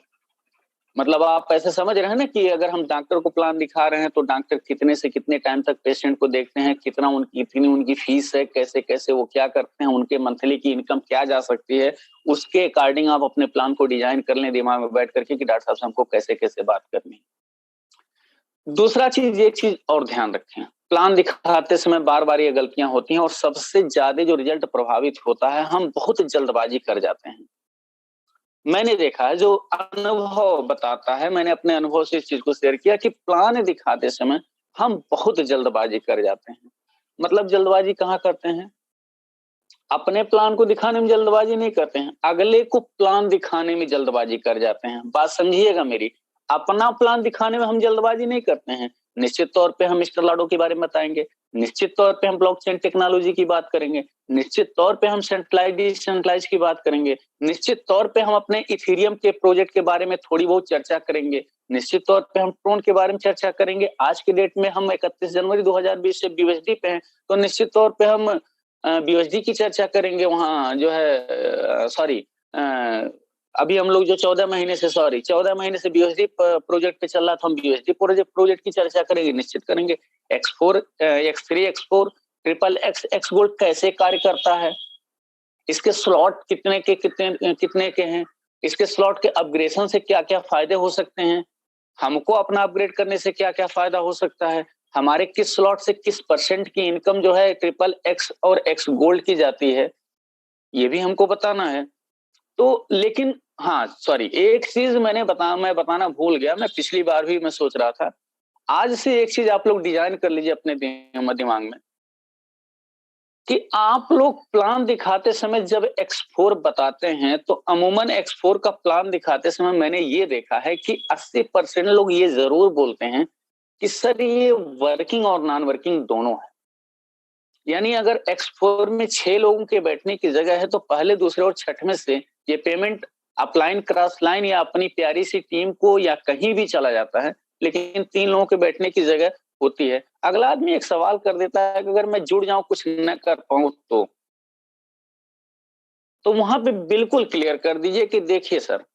मतलब आप ऐसे समझ रहे हैं ना कि अगर हम डॉक्टर को प्लान दिखा रहे हैं तो डॉक्टर कितने से कितने टाइम तक पेशेंट को देखते हैं, कितना इतनी उनकी फीस है, कैसे कैसे वो क्या करते हैं, उनके मंथली की इनकम क्या जा सकती है, उसके अकॉर्डिंग आप अपने प्लान को डिजाइन कर लें दिमाग में बैठ करके कि डॉक्टर साहब से हमको कैसे कैसे बात करनी है। दूसरा चीज, एक चीज और ध्यान रखें, प्लान दिखाते समय बार बार ये गलतियां होती हैं और सबसे ज्यादा जो रिजल्ट प्रभावित होता है, हम बहुत जल्दबाजी कर जाते हैं। मैंने देखा है, जो अनुभव बताता है, मैंने अपने अनुभव से इस चीज को शेयर किया कि प्लान दिखाते समय हम बहुत जल्दबाजी कर जाते हैं। मतलब जल्दबाजी कहाँ करते हैं? अपने प्लान को दिखाने में जल्दबाजी नहीं करते हैं, अगले को प्लान दिखाने में जल्दबाजी कर जाते हैं। बात समझिएगा मेरी, अपना प्लान दिखाने में हम जल्दबाजी नहीं करते हैं। निश्चित तौर पे हम मिस्टर लाडो के बारे में बताएंगे, निश्चित तौर पे हम ब्लॉकचेन टेक्नोलॉजी की बात करेंगे, निश्चित तौर पे हम सेंट्रलाइज की बात करेंगे, निश्चित तौर पे हम अपने इथेरियम के प्रोजेक्ट के बारे में थोड़ी बहुत चर्चा करेंगे, निश्चित तौर पे हम ट्रोन के बारे में चर्चा करेंगे। आज के डेट में हम 31 जनवरी 2020 से BUSD पे हैं, तो निश्चित तौर पे हम BUSD की चर्चा करेंगे। वहां जो है अभी हम लोग जो 14 महीने से BUSD प्रोजेक्ट पे चल रहा था, हम BUSD प्रोजेक्ट की चर्चा करेंगे, निश्चित करेंगे। X4 X3 X4 XXX X gold कैसे कार्य करता है, इसके स्लॉट कितने के हैं, इसके स्लॉट के अपग्रेडेशन से क्या क्या फायदे हो सकते हैं, हमको अपना अपग्रेड करने से क्या क्या फायदा हो सकता है, हमारे किस स्लॉट से किस % की इनकम जो है XXX और X गोल्ड की जाती है, ये भी हमको बताना है। तो लेकिन हाँ सॉरी, एक चीज मैं बताना भूल गया, मैं पिछली बार भी मैं सोच रहा था। आज से एक चीज आप लोग डिजाइन कर लीजिए अपने दिमाग में कि आप लोग प्लान दिखाते समय जब X4 बताते हैं तो अमूमन X4 का प्लान दिखाते समय मैंने ये देखा है कि 80% लोग ये जरूर बोलते हैं कि सर ये वर्किंग और नॉन वर्किंग दोनों है। यानी अगर X4 में 6 लोगों के बैठने की जगह है तो पहले, दूसरे और छठवें से ये पेमेंट अपलाइन, क्रॉस लाइन या अपनी प्यारी सी टीम को या कहीं भी चला जाता है, लेकिन 3 लोगों के बैठने की जगह होती है। अगला आदमी एक सवाल कर देता है कि अगर मैं जुड़ जाऊं, कुछ न कर पाऊं तो वहां पे बिल्कुल क्लियर कर दीजिए कि देखिए सर,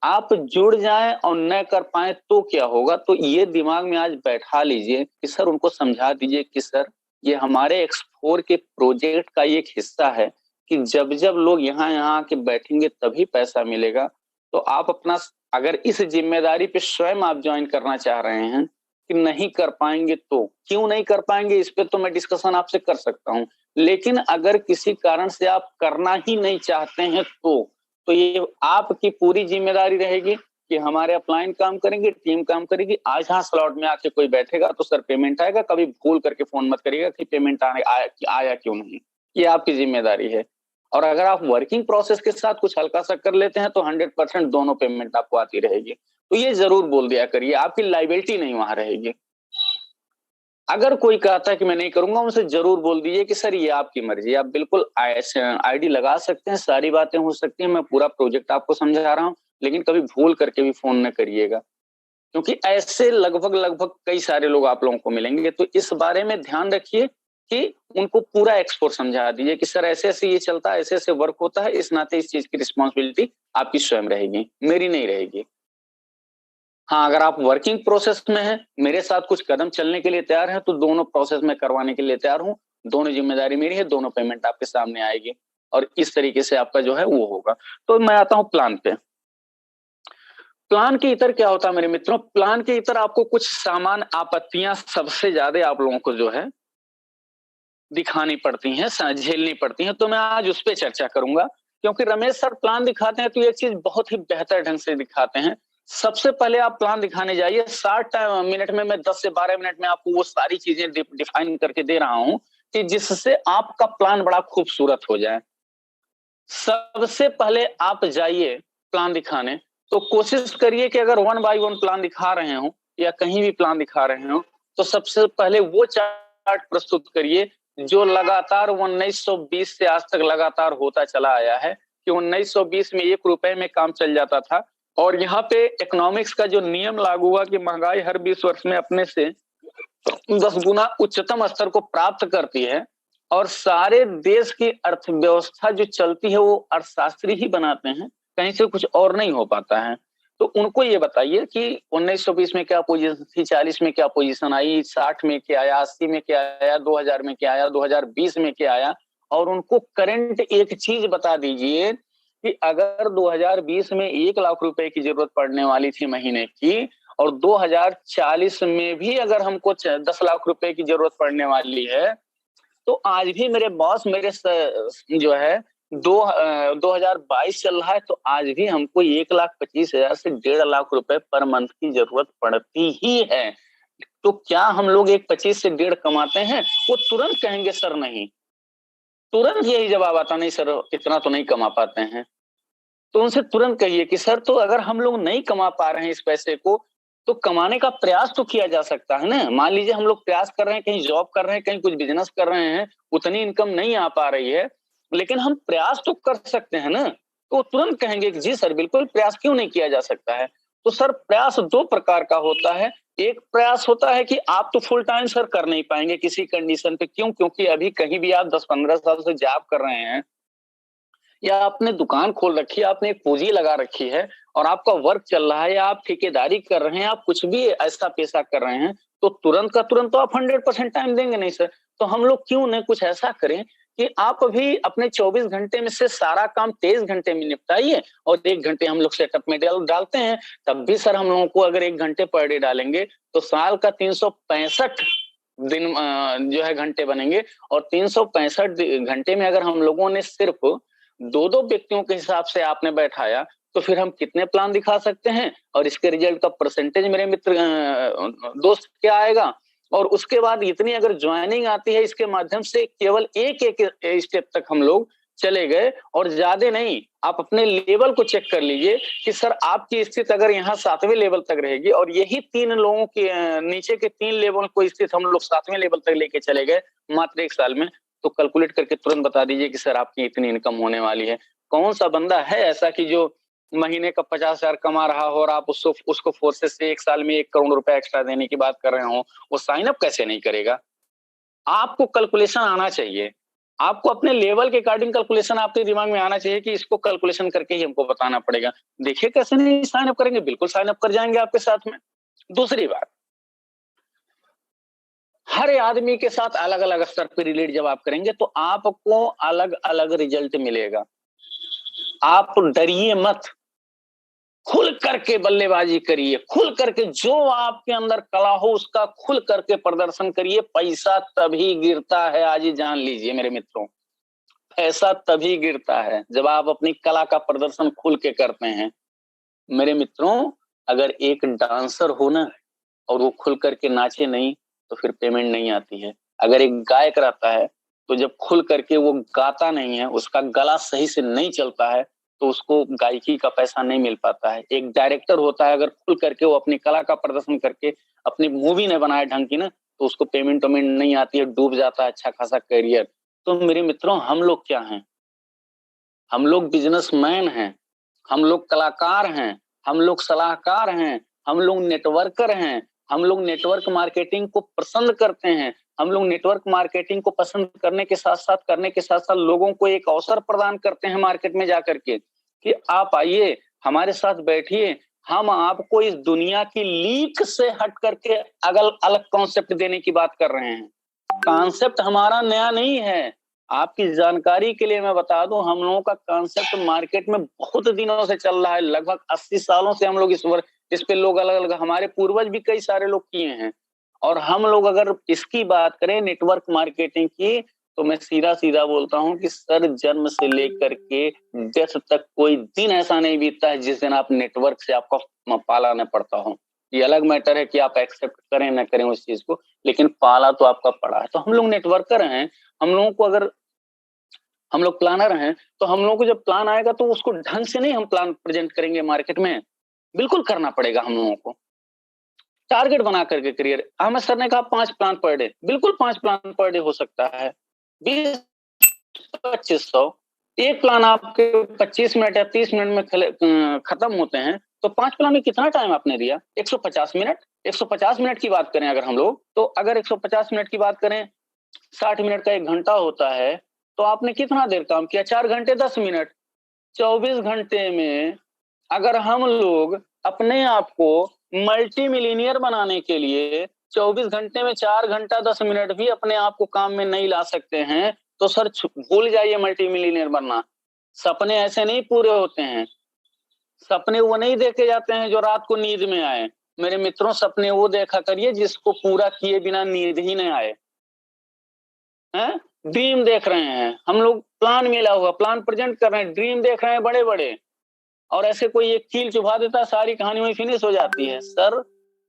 आप जुड़ जाएं और न कर पाए तो क्या होगा। तो ये दिमाग में आज बैठा लीजिए कि सर, उनको समझा दीजिए कि सर ये हमारे X4 के प्रोजेक्ट का एक हिस्सा है कि जब जब लोग यहाँ आके बैठेंगे तभी पैसा मिलेगा। तो आप अपना, अगर इस जिम्मेदारी पे स्वयं आप ज्वाइन करना चाह रहे हैं कि नहीं कर पाएंगे तो क्यों नहीं कर पाएंगे, इस पे तो मैं डिस्कशन आपसे कर सकता हूँ। लेकिन अगर किसी कारण से आप करना ही नहीं चाहते हैं तो ये आपकी पूरी जिम्मेदारी रहेगी कि हमारे अपलाइन काम करेंगे, टीम काम करेगी। आज हाँ स्लॉट में आके कोई बैठेगा तो सर पेमेंट आएगा, कभी भूल करके फोन मत करिएगा कि पेमेंट आया क्यों नहीं, ये आपकी जिम्मेदारी है। और अगर आप वर्किंग प्रोसेस के साथ कुछ हल्का सा कर लेते हैं तो 100% दोनों पेमेंट आपको आती रहेगी। तो ये जरूर बोल दिया करिए, आपकी लायबिलिटी नहीं वहां रहेगी। अगर कोई कहता है कि मैं नहीं करूंगा, उनसे जरूर बोल दीजिए कि सर ये आपकी मर्जी, आप बिल्कुल आईडी लगा सकते हैं, सारी बातें हो सकती हैं, मैं पूरा प्रोजेक्ट आपको समझा रहा हूँ, लेकिन कभी भूल करके भी फोन न करिएगा, क्योंकि ऐसे लगभग कई सारे लोग आप लोगों को मिलेंगे। तो इस बारे में ध्यान रखिए कि उनको पूरा एक्सपोर्ट समझा दीजिए कि सर ऐसे ऐसे ये चलता है, ऐसे ऐसे वर्क होता है, इस नाते इस चीज की रिस्पॉन्सिबिलिटी आपकी स्वयं रहेगी, मेरी नहीं रहेगी। हाँ, अगर आप वर्किंग प्रोसेस में हैं, मेरे साथ कुछ कदम चलने के लिए तैयार हैं, तो दोनों प्रोसेस में करवाने के लिए तैयार हूँ, दोनों जिम्मेदारी मेरी है, दोनों पेमेंट आपके सामने आएगी और इस तरीके से आपका जो है वो होगा। तो मैं आता हूँ प्लान पे। प्लान के इतर क्या होता है मेरे मित्रों? प्लान के इतर आपको कुछ सामान्य आपत्तियां सबसे ज्यादा आप लोगों को जो है दिखानी पड़ती हैं, झेलनी पड़ती हैं, तो मैं आज उस पर चर्चा करूंगा। क्योंकि रमेश सर प्लान दिखाते हैं तो एक चीज बहुत ही बेहतर ढंग से दिखाते हैं। सबसे पहले आप प्लान दिखाने जाइए, 60 मिनट में मैं 10 से 12 मिनट में आपको वो सारी चीजें डिफाइन करके दे रहा हूं कि जिससे आपका प्लान बड़ा खूबसूरत हो जाए। सबसे पहले आप जाइए प्लान दिखाने, तो कोशिश करिए कि अगर 1 बाय 1 प्लान दिखा रहे हो या कहीं भी प्लान दिखा रहे हो, तो सबसे पहले वो चार्ट प्रस्तुत करिए जो लगातार 1920 से आज तक लगातार होता चला आया है कि 1920 में 1 रुपए में काम चल जाता था। और यहाँ पे इकोनॉमिक्स का जो नियम लागू हुआ कि महंगाई हर 20 वर्ष में अपने से 10 गुना उच्चतम स्तर को प्राप्त करती है और सारे देश की अर्थव्यवस्था जो चलती है वो अर्थशास्त्री ही बनाते हैं, कहीं से कुछ और नहीं हो पाता है। तो उनको ये बताइए कि 1920 में क्या पोजीशन थी, 40 में क्या पोजीशन आई, 60 में क्या आया, 80 में क्या आया, 2000 में क्या आया, 2020 में क्या आया। और उनको करंट एक चीज बता दीजिए कि अगर 2020 में 1 लाख रुपए की जरूरत पड़ने वाली थी महीने की और 2040 में भी अगर हमको 10 लाख रुपए की जरूरत पड़ने वाली है, तो आज भी मेरे बॉस मेरे जो है 2022 चल रहा है, तो आज भी हमको 1,25,000 से 1.5 लाख रुपए पर मंथ की जरूरत पड़ती ही है। तो क्या हम लोग 1,25 से 1.5 कमाते हैं? वो तुरंत कहेंगे सर नहीं, तुरंत यही जवाब आता नहीं सर इतना तो नहीं कमा पाते हैं। तो उनसे तुरंत कहिए कि सर तो अगर हम लोग नहीं कमा पा रहे हैं इस पैसे को, तो कमाने का प्रयास तो किया जा सकता है ना। मान लीजिए हम लोग प्रयास कर रहे हैं, कहीं जॉब कर रहे हैं, कहीं कुछ बिजनेस कर रहे हैं, उतनी इनकम नहीं आ पा रही है, लेकिन हम प्रयास तो कर सकते हैं ना। तो तुरंत कहेंगे कि जी सर बिल्कुल, प्रयास क्यों नहीं किया जा सकता है। तो सर प्रयास 2 प्रकार का होता है। एक प्रयास होता है कि आप तो फुल टाइम सर कर नहीं पाएंगे किसी कंडीशन पे, क्यों? क्योंकि अभी कहीं भी आप 10-15 साल से जॉब कर रहे हैं या आपने दुकान खोल रखी है, आपने एक पूंजी लगा रखी है और आपका वर्क चल रहा है, या आप ठेकेदारी कर रहे हैं, आप कुछ भी ऐसा पेशा कर रहे हैं, तो तुरंत का तुरंत तो आप 100% टाइम देंगे नहीं सर। तो हम लोग क्यों न कुछ ऐसा करें कि आप अभी अपने 24 घंटे में से सारा काम 23 घंटे में निपटाइए और 1 घंटे हम लोग सेटअप में डालते हैं। तब भी सर हम लोगों को अगर 1 घंटे पर डे डालेंगे तो साल का 365 दिन जो है घंटे बनेंगे। और 365 घंटे में अगर हम लोगों ने सिर्फ 2-2 व्यक्तियों के हिसाब से आपने बैठाया, तो फिर हम कितने प्लान दिखा सकते हैं और इसके रिजल्ट का परसेंटेज मेरे मित्र दोस्त क्या आएगा। और उसके बाद इतनी अगर ज्वाइनिंग आती है, इसके माध्यम से केवल एक स्टेप तक हम लोग चले गए और ज्यादा नहीं। आप अपने लेवल को चेक कर लीजिए कि सर आपकी स्थिति अगर यहाँ 7वें लेवल तक रहेगी और यही 3 लोगों के नीचे के 3 लेवल को स्थित हम लोग 7वें लेवल तक लेके चले गए मात्र 1 साल में, तो कैलकुलेट करके तुरंत बता दीजिए कि सर आपकी इतनी इनकम होने वाली है। कौन सा बंदा है ऐसा कि जो महीने का 50,000 कमा रहा हो और आप उसको फोर्सेस से 1 साल में 1 करोड़ रुपए एक्स्ट्रा देने की बात कर रहे हो, वो साइन अप कैसे नहीं करेगा? आपको कैलकुलेशन आना चाहिए। आपको अपने लेवल के अकॉर्डिंग कैलकुलेशन आपके दिमाग में आना चाहिए कि इसको कैलकुलेशन करके ही हमको बताना पड़ेगा। देखिए कैसे नहीं साइन अप करेंगे, बिल्कुल साइन अप कर जाएंगे आपके साथ में। दूसरी बात, हर आदमी के साथ अलग अलग स्तर पर रिलेट जब आप करेंगे तो आपको अलग अलग रिजल्ट मिलेगा। आप डरिए मत, खुल करके बल्लेबाजी करिए, खुल करके जो आपके अंदर कला हो उसका खुल करके प्रदर्शन करिए। पैसा तभी गिरता है, आज ही जान लीजिए मेरे मित्रों, पैसा तभी गिरता है जब आप अपनी कला का प्रदर्शन खुल के करते हैं। मेरे मित्रों, अगर एक डांसर हो ना और वो खुल करके नाचे नहीं तो फिर पेमेंट नहीं आती है। अगर एक गायक रहता है तो जब खुल करके वो गाता नहीं है, उसका गला सही से नहीं चलता है, तो उसको गायकी का पैसा नहीं मिल पाता है। एक डायरेक्टर होता है, अगर खुल करके वो अपनी कला का प्रदर्शन करके अपनी मूवी ने बनाए ढंग की ना, तो उसको पेमेंट नहीं आती है, डूब जाता है अच्छा खासा करियर। तो मेरे मित्रों, हम लोग क्या हैं? हम लोग बिजनेसमैन हैं, हम लोग कलाकार हैं, हम लोग सलाहकार हैं, हम लोग नेटवर्कर हैं, हम लोग नेटवर्क मार्केटिंग को पसंद करते हैं। हम लोग नेटवर्क मार्केटिंग को पसंद करने के साथ साथ लोगों को एक अवसर प्रदान करते हैं मार्केट में जाकर के कि आप आइए, हमारे साथ बैठिए, हम आपको इस दुनिया की लीक से हट करके अलग अलग कॉन्सेप्ट देने की बात कर रहे हैं। कॉन्सेप्ट हमारा नया नहीं है। आपकी जानकारी के लिए मैं बता दूं, हम लोगों का कॉन्सेप्ट मार्केट में बहुत दिनों से चल रहा है, लगभग 80 सालों से हम लोग इस पे लोग अलग अलग, हमारे पूर्वज भी कई सारे लोग किए हैं। और हम लोग अगर इसकी बात करें नेटवर्क मार्केटिंग की, तो मैं सीधा सीधा बोलता हूं कि सर, जन्म से लेकर के डेथ तक कोई दिन ऐसा नहीं बीतता है जिस दिन आप नेटवर्क से आपको पाला न पड़ता हो। ये अलग मैटर है कि आप एक्सेप्ट करें ना करें उस चीज को, लेकिन पाला तो आपका पड़ा है। तो हम लोग नेटवर्कर हैं, हम लोगों को अगर हम लोग प्लानर हैं, तो हम लोगों को जब प्लान आएगा तो उसको ढंग से नहीं हम प्लान प्रेजेंट करेंगे मार्केट में, बिल्कुल करना पड़ेगा हम लोगों को। टारगेट बना करके करियर, हमें सर ने कहा 5 प्लान पर डे, बिल्कुल 5 प्लान पर डे हो सकता है, 20-2500। एक प्लान आपके 25 मिनट या 30 मिनट में खत्म होते हैं, तो 5 प्लान में कितना टाइम आपने दिया? 150 मिनट। 150 मिनट की बात करें अगर हम लोग, तो अगर 150 मिनट की बात करें, 60 मिनट का 1 घंटा होता है, तो आपने कितना देर काम किया? 4 घंटे 10 मिनट। 24 घंटे में अगर हम लोग अपने आप को मल्टी मिलीनियर बनाने के लिए 24 घंटे में 4 घंटा 10 मिनट भी अपने आप को काम में नहीं ला सकते हैं, तो सर भूल जाइए मल्टी मिलीनियर बनना। सपने ऐसे नहीं पूरे होते हैं। सपने वो नहीं देखे जाते हैं जो रात को नींद में आए। मेरे मित्रों, सपने वो देखा करिए जिसको पूरा किए बिना नींद ही नहीं आए। हैं? ड्रीम देख रहे हैं हम लोग, प्लान मिला हुआ, प्लान प्रेजेंट कर रहे हैं, ड्रीम देख रहे हैं बड़े बड़े, और ऐसे कोई एक कील चुभा देता, सारी कहानी वहीं फिनिश हो जाती है। सर,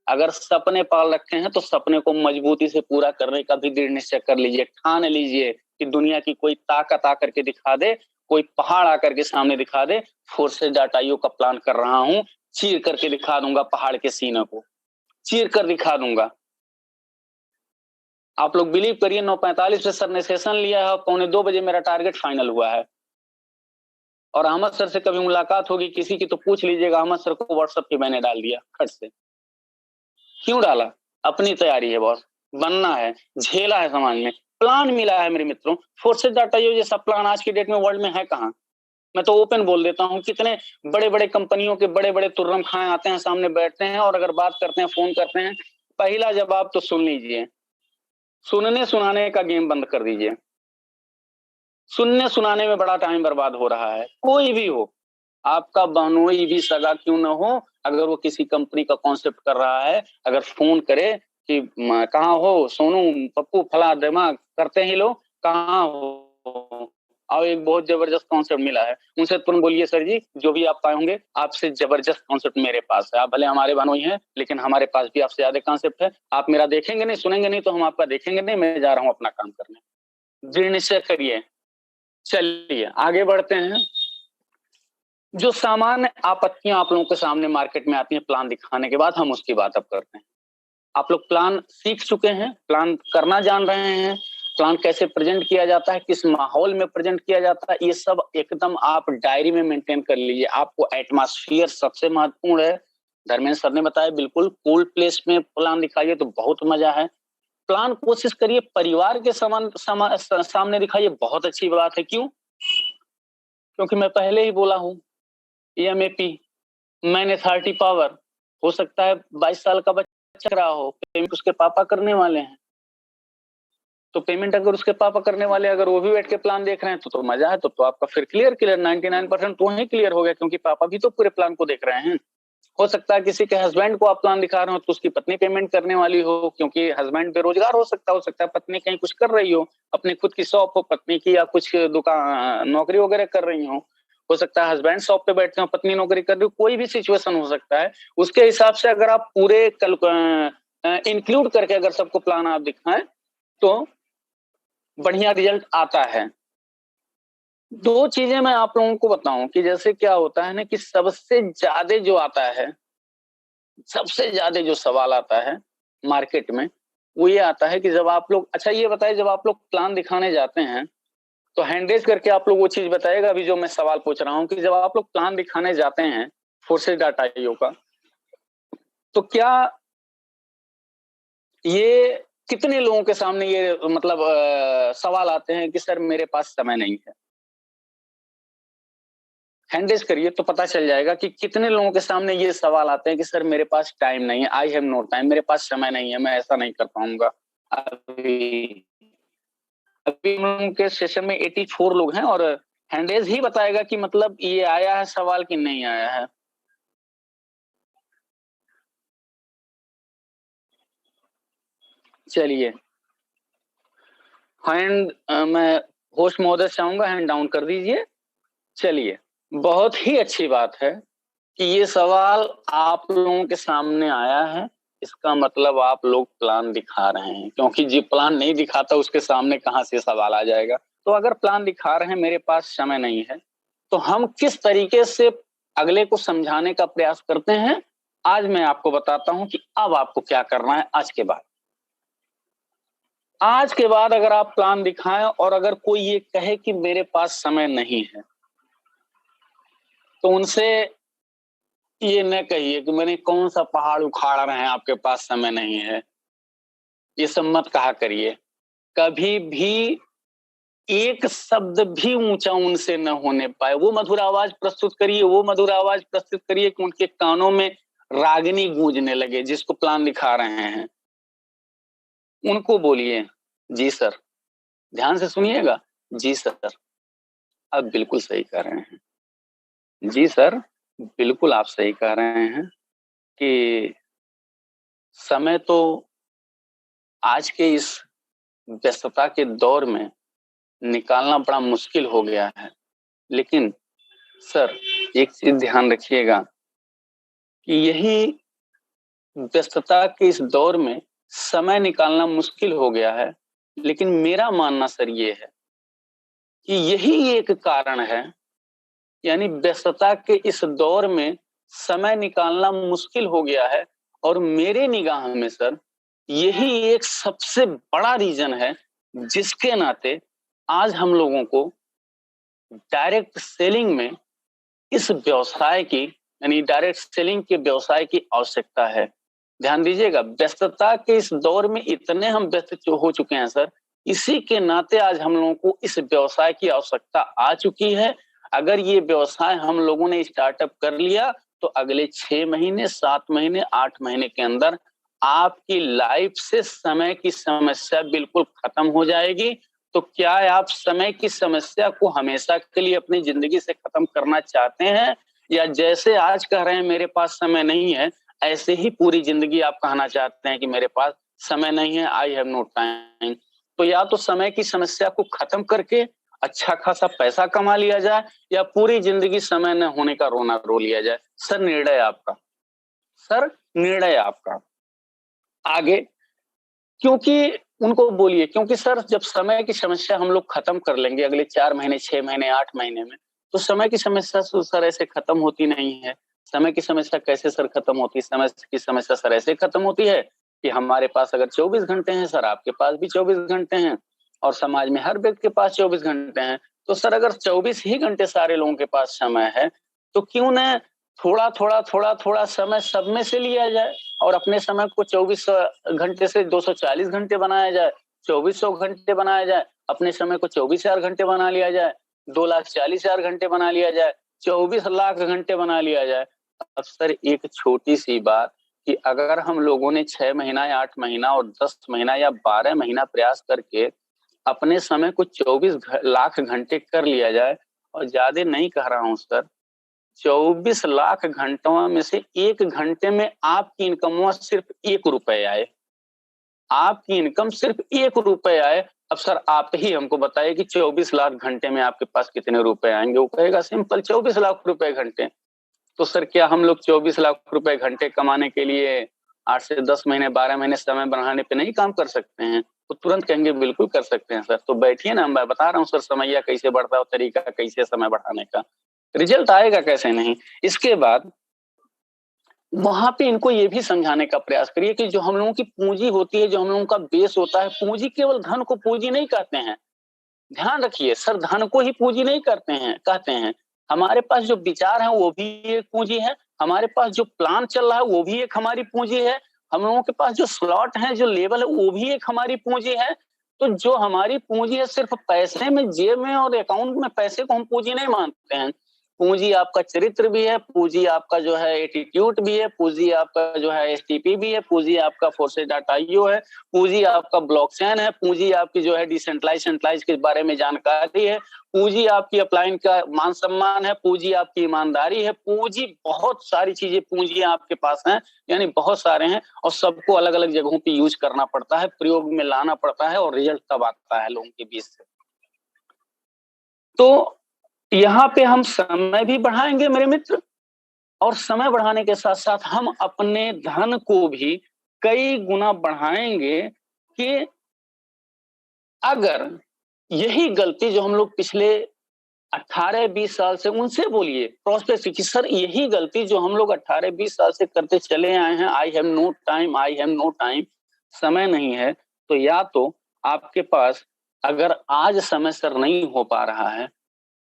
अगर सपने पाल रखे हैं तो सपने को मजबूती से पूरा करने का भी दृढ़ निश्चय कर लीजिए, ठान लीजिए कि दुनिया की कोई ताकत आकर के दिखा दे, कोई पहाड़ आकर के सामने दिखा दे, फोर्सेज.io का प्लान कर रहा हूं, चीर करके दिखा दूंगा पहाड़ के सीने को, चीर कर दिखा दूंगा। आप लोग बिलीव करिए, 9:45 पे सर ने सेशन लिया है, 1:45 बजे मेरा टारगेट फाइनल हुआ है। और अहमद सर से कभी मुलाकात होगी किसी की तो पूछ लीजिएगा, अहमद सर को व्हाट्सएप पे मैंने डाल दिया खट से। क्यों डाला? अपनी तैयारी है बॉस, बनना है, झेला है समाज में, प्लान मिला है मेरे मित्रों। फोर्सेज.io जैसा प्लान आज की डेट में वर्ल्ड में है कहाँ? मैं तो ओपन बोल देता हूँ, कितने बड़े बड़े कंपनियों के बड़े बड़े तुर्रम खाएं आते हैं, सामने बैठते हैं, और अगर बात करते हैं, फोन करते हैं, पहला जवाब तो सुन लीजिए। सुनने सुनाने का गेम बंद कर दीजिए। सुनने सुनाने में बड़ा टाइम बर्बाद हो रहा है। कोई भी हो, आपका बहनोई भी सगा क्यों न हो, अगर वो किसी कंपनी का कॉन्सेप्ट कर रहा है, अगर फोन करे कि कहाँ हो सोनू, पप्पू, फला दिमाग करते हैं लोग, कहाँ हो, और एक बहुत जबरदस्त कॉन्सेप्ट मिला है, उनसे तुरंत बोलिए सर जी जो भी आप पाए होंगे, आपसे जबरदस्त कॉन्सेप्ट मेरे पास है। आप भले हमारे बहनोई हैं, लेकिन हमारे पास भी आपसे ज्यादा कॉन्सेप्ट है। आप मेरा देखेंगे नहीं, सुनेंगे नहीं, तो हम आपका देखेंगे नहीं। मैं जा रहा हूँ अपना काम करने। दृढ़ निश्चय करिए। चलिए आगे बढ़ते हैं। जो सामान्य आपत्तियां आप लोगों के सामने मार्केट में आती हैं प्लान दिखाने के बाद, हम उसकी बात अब करते हैं। आप लोग प्लान सीख चुके हैं, प्लान करना जान रहे हैं, प्लान कैसे प्रेजेंट किया जाता है, किस माहौल में प्रेजेंट किया जाता है, ये सब एकदम आप डायरी में मेंटेन कर लीजिए। आपको एटमॉस्फेयर सबसे महत्वपूर्ण है। धर्मेंद्र सर ने बताया, बिल्कुल कूल प्लेस में प्लान दिखाइए तो बहुत मजा है। प्लान कोशिश करिए परिवार के सामने दिखाइए, बहुत अच्छी बात है। क्यों? क्योंकि मैं पहले ही बोला हूं, EMAP, मैन अथॉरिटी पावर। हो सकता है 22 साल का बच्चा रहा हो, पेमेंट उसके पापा करने वाले हैं, तो पेमेंट अगर उसके पापा करने वाले, अगर वो भी बैठ के प्लान देख रहे हैं तो मजा है। तो आपका फिर क्लियर 99% तो वही क्लियर हो गया, क्योंकि पापा भी तो पूरे प्लान को देख रहे हैं। हो सकता है किसी के हस्बैंड को आप प्लान दिखा रहे हो तो उसकी पत्नी पेमेंट करने वाली हो, क्योंकि हस्बैंड बेरोजगार हो सकता है पत्नी कहीं कुछ कर रही हो, अपनी खुद की शॉप हो पत्नी की, या कुछ दुकान नौकरी वगैरह कर रही हो सकता है हस्बैंड शॉप पे बैठते हो, पत्नी नौकरी कर रही हो, कोई भी सिचुएशन हो सकता है। उसके हिसाब से अगर आप पूरे इंक्लूड करके अगर सबको प्लान आप दिखाएं तो बढ़िया रिजल्ट आता है। 2 चीजें मैं आप लोगों को बताऊं कि जैसे क्या होता है ना, कि सबसे ज्यादा जो आता है, सबसे ज्यादा जो सवाल आता है मार्केट में, वो ये आता है कि जब आप लोग, अच्छा ये बताइए, जब आप लोग प्लान दिखाने जाते हैं तो हैंड रेज करके आप लोग वो चीज बताएगा अभी जो मैं सवाल पूछ रहा हूँ, कि जब आप लोग प्लान दिखाने जाते हैं फोर्सेज डाटा आईओ का, तो क्या ये कितने लोगों के सामने ये मतलब सवाल आते हैं कि सर मेरे पास समय नहीं है? हैंड रेज करिए तो पता चल जाएगा कि कितने लोगों के सामने ये सवाल आते हैं कि सर मेरे पास टाइम नहीं है, आई हैव नो टाइम, मेरे पास समय नहीं है, मैं ऐसा नहीं कर पाऊंगा। अभी अभी हम लोगों के सेशन में 84 लोग हैं और हैंड रेज ही बताएगा कि मतलब ये आया है सवाल कि नहीं आया है। चलिए हैंड मैं होस्ट महोदय चाहूंगा हैंड डाउन कर दीजिए। चलिए, बहुत ही अच्छी बात है कि ये सवाल आप लोगों के सामने आया है, इसका मतलब आप लोग प्लान दिखा रहे हैं, क्योंकि जो प्लान नहीं दिखाता उसके सामने कहाँ से सवाल आ जाएगा। तो अगर प्लान दिखा रहे हैं मेरे पास समय नहीं है, तो हम किस तरीके से अगले को समझाने का प्रयास करते हैं, आज मैं आपको बताता हूं कि अब आपको क्या करना है। आज के बाद अगर आप प्लान दिखाएं और अगर कोई ये कहे कि मेरे पास समय नहीं है, तो उनसे ये न कहिए कि मैंने कौन सा पहाड़ उखाड़ रहे हैं, आपके पास समय नहीं है, ये सब मत कहा करिए। कभी भी एक शब्द भी ऊंचा उनसे न होने पाए, वो मधुर आवाज प्रस्तुत करिए, वो मधुर आवाज प्रस्तुत करिए कि उनके कानों में रागिनी गूंजने लगे, जिसको प्लान दिखा रहे हैं। उनको बोलिए जी सर, ध्यान से सुनिएगा, जी सर आप बिल्कुल सही कह रहे हैं, जी सर बिल्कुल आप सही कह रहे हैं कि समय तो आज के इस व्यस्तता के दौर में निकालना बड़ा मुश्किल हो गया है। लेकिन सर एक चीज ध्यान रखिएगा कि यही व्यस्तता के इस दौर में समय निकालना मुश्किल हो गया है, लेकिन मेरा मानना सर ये है कि यही एक कारण है, यानी व्यस्तता के इस दौर में समय निकालना मुश्किल हो गया है, और मेरे निगाह में सर यही एक सबसे बड़ा रीजन है जिसके नाते आज हम लोगों को डायरेक्ट सेलिंग में इस व्यवसाय की, यानी डायरेक्ट सेलिंग के व्यवसाय की आवश्यकता है। ध्यान दीजिएगा, व्यस्तता के इस दौर में इतने हम व्यस्त हो चुके हैं सर, इसी के नाते आज हम लोगों को इस व्यवसाय की आवश्यकता आ चुकी है। अगर ये व्यवसाय हम लोगों ने स्टार्टअप कर लिया तो अगले 6 महीने, 7 महीने, 8 महीने के अंदर आपकी लाइफ से समय की समस्या बिल्कुल खत्म हो जाएगी। तो क्या आप समय की समस्या को हमेशा के लिए अपनी जिंदगी से खत्म करना चाहते हैं, या जैसे आज कह रहे हैं मेरे पास समय नहीं है, ऐसे ही पूरी जिंदगी आप कहना चाहते हैं कि मेरे पास समय नहीं है, आई हैव नो टाइम? तो या तो समय की समस्या को खत्म करके अच्छा खासा पैसा कमा लिया जाए, या पूरी जिंदगी समय न होने का रोना रो लिया जाए। सर निर्णय आपका, सर निर्णय आपका। आगे क्योंकि उनको बोलिए, क्योंकि सर जब समय की समस्या हम लोग खत्म कर लेंगे अगले 4 महीने, 6 महीने, 8 महीने में, तो समय की समस्या सर ऐसे खत्म होती नहीं है। समय की समस्या कैसे सर खत्म होती है? समय की समस्या सर ऐसे खत्म होती है कि हमारे पास अगर 24 घंटे हैं सर, आपके पास भी 24 घंटे हैं, और समाज में हर व्यक्ति के पास 24 घंटे हैं। तो सर अगर 24 ही घंटे सारे लोगों के पास समय है, तो क्यों न थोड़ा थोड़ा थोड़ा थोड़ा समय सब में से लिया जाए और अपने समय को 24 घंटे से 240 घंटे बनाया जाए, 2400 घंटे बनाया जाए, अपने समय को 24,000 घंटे बना लिया जाए, 2,40,000 घंटे बना लिया जाए, 24 लाख घंटे बना लिया जाए। अब सर एक छोटी सी बात कि अगर हम लोगों ने 6 महीना या 8 महीना और 10 महीना या 12 महीना प्रयास करके अपने समय को 24 लाख घंटे कर लिया जाए, और ज्यादा नहीं कह रहा हूं सर, 24 लाख घंटों में से 1 घंटे में आपकी इनकम सिर्फ 1 रुपए आए, आपकी इनकम सिर्फ 1 रुपए आए। अब सर आप ही हमको बताइए कि 24 लाख घंटे में आपके पास कितने रुपए आएंगे? वो कहेगा सिंपल 24 लाख रुपए घंटे। तो सर क्या हम लोग 24 लाख रुपए घंटे कमाने के लिए 8 से 10 महीने, 12 महीने समय बढ़ाने पे नहीं काम कर सकते हैं? तो तुरंत कहेंगे बिल्कुल कर सकते हैं सर। तो बैठिए ना, मैं बता रहा हूँ सर समैया कैसे बढ़ता है, तरीका कैसे समय बढ़ाने का, रिजल्ट आएगा कैसे नहीं। इसके बाद वहां पे इनको ये भी समझाने का प्रयास करिए कि जो हम लोगों की पूंजी होती है, जो हम लोगों का बेस होता है, पूंजी केवल धन को पूंजी नहीं कहते हैं। ध्यान रखिए सर, धन को ही पूंजी नहीं करते हैं कहते हैं। हमारे पास जो विचार है वो भी एक पूंजी है, हमारे पास जो प्लान चल रहा है वो भी एक हमारी पूंजी है, हम लोगों के पास जो स्लॉट है, जो लेवल है, वो भी एक हमारी पूंजी है। तो जो हमारी पूंजी है, सिर्फ पैसे में, जेब में और अकाउंट में पैसे को हम पूंजी नहीं मानते हैं। पूंजी आपका चरित्र भी है, पूंजी आपका जो है एटीट्यूड भी है, पूंजी आपका जो है एसटीपी भी है, पूंजी आपका forces.io है, पूंजी आपका ब्लॉकचेन है, पूंजी आपकी जो है डिसेंट्रलाइज के बारे में जानकारी है, पूंजी आपकी अपलाइन का मान सम्मान है, पूंजी आपकी ईमानदारी है, पूंजी बहुत सारी चीजें पूंजी आपके पास हैं, यानी बहुत सारे हैं, और सबको अलग अलग जगहों पे यूज करना पड़ता है, प्रयोग में लाना पड़ता है, और रिजल्ट तब आता है लोगों के बीच से। तो यहाँ पे हम समय भी बढ़ाएंगे मेरे मित्र, और समय बढ़ाने के साथ साथ हम अपने धन को भी कई गुना बढ़ाएंगे कि अगर यही गलती जो हम लोग पिछले 18-20 साल से, उनसे बोलिए प्रोस्पेक्ट की सर, यही गलती जो हम लोग 18-20 साल से करते चले आए हैं, I have no time, I have no time, समय नहीं है, तो या तो आपके पास अगर आज समय सर नहीं हो पा रहा है,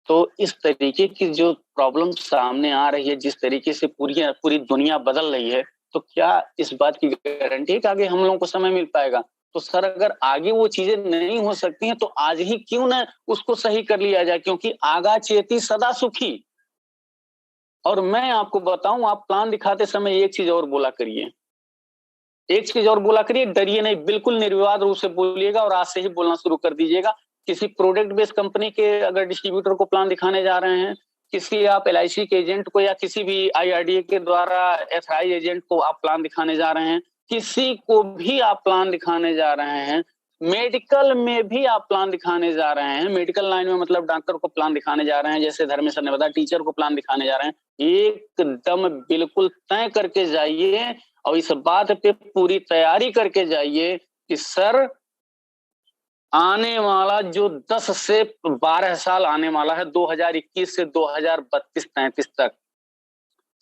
तो इस तरीके की जो प्रॉब्लम सामने आ रही है, जिस तरीके से पूरी दुनिया बदल रही है, तो क्या इस बात की गारंटी है कि आगे हम लोगों को समय मिल पाएगा? तो सर अगर आगे वो चीजें नहीं हो सकती हैं, तो आज ही क्यों ना उसको सही कर लिया जाए, क्योंकि आगा चेती सदा सुखी। और मैं आपको बताऊं, आप प्लान दिखाते समय एक चीज और बोला करिए, एक चीज और बोला करिए, डरिए नहीं, बिल्कुल निर्विवाद रूप से बोलिएगा, और आज से ही बोलना शुरू कर दीजिएगा। किसी प्रोडक्ट बेस्ड कंपनी के अगर डिस्ट्रीब्यूटर को प्लान दिखाने जा रहे हैं, किसी आप LIC के एजेंट को, या किसी भी IRDA के द्वारा SI एजेंट को आप प्लान दिखाने जा रहे हैं, किसी को भी आप प्लान दिखाने जा रहे हैं, मेडिकल में भी आप प्लान दिखाने जा रहे हैं, मेडिकल लाइन में मतलब डॉक्टर को प्लान दिखाने जा रहे हैं, जैसे धर्मेश सर ने बताया, टीचर को प्लान दिखाने जा रहे हैं, एकदम बिल्कुल तय करके जाइए, और इस बात पे पूरी तैयारी करके जाइए कि सर आने वाला जो 10 से 12 साल आने वाला है, 2021 से 2032-33 तक,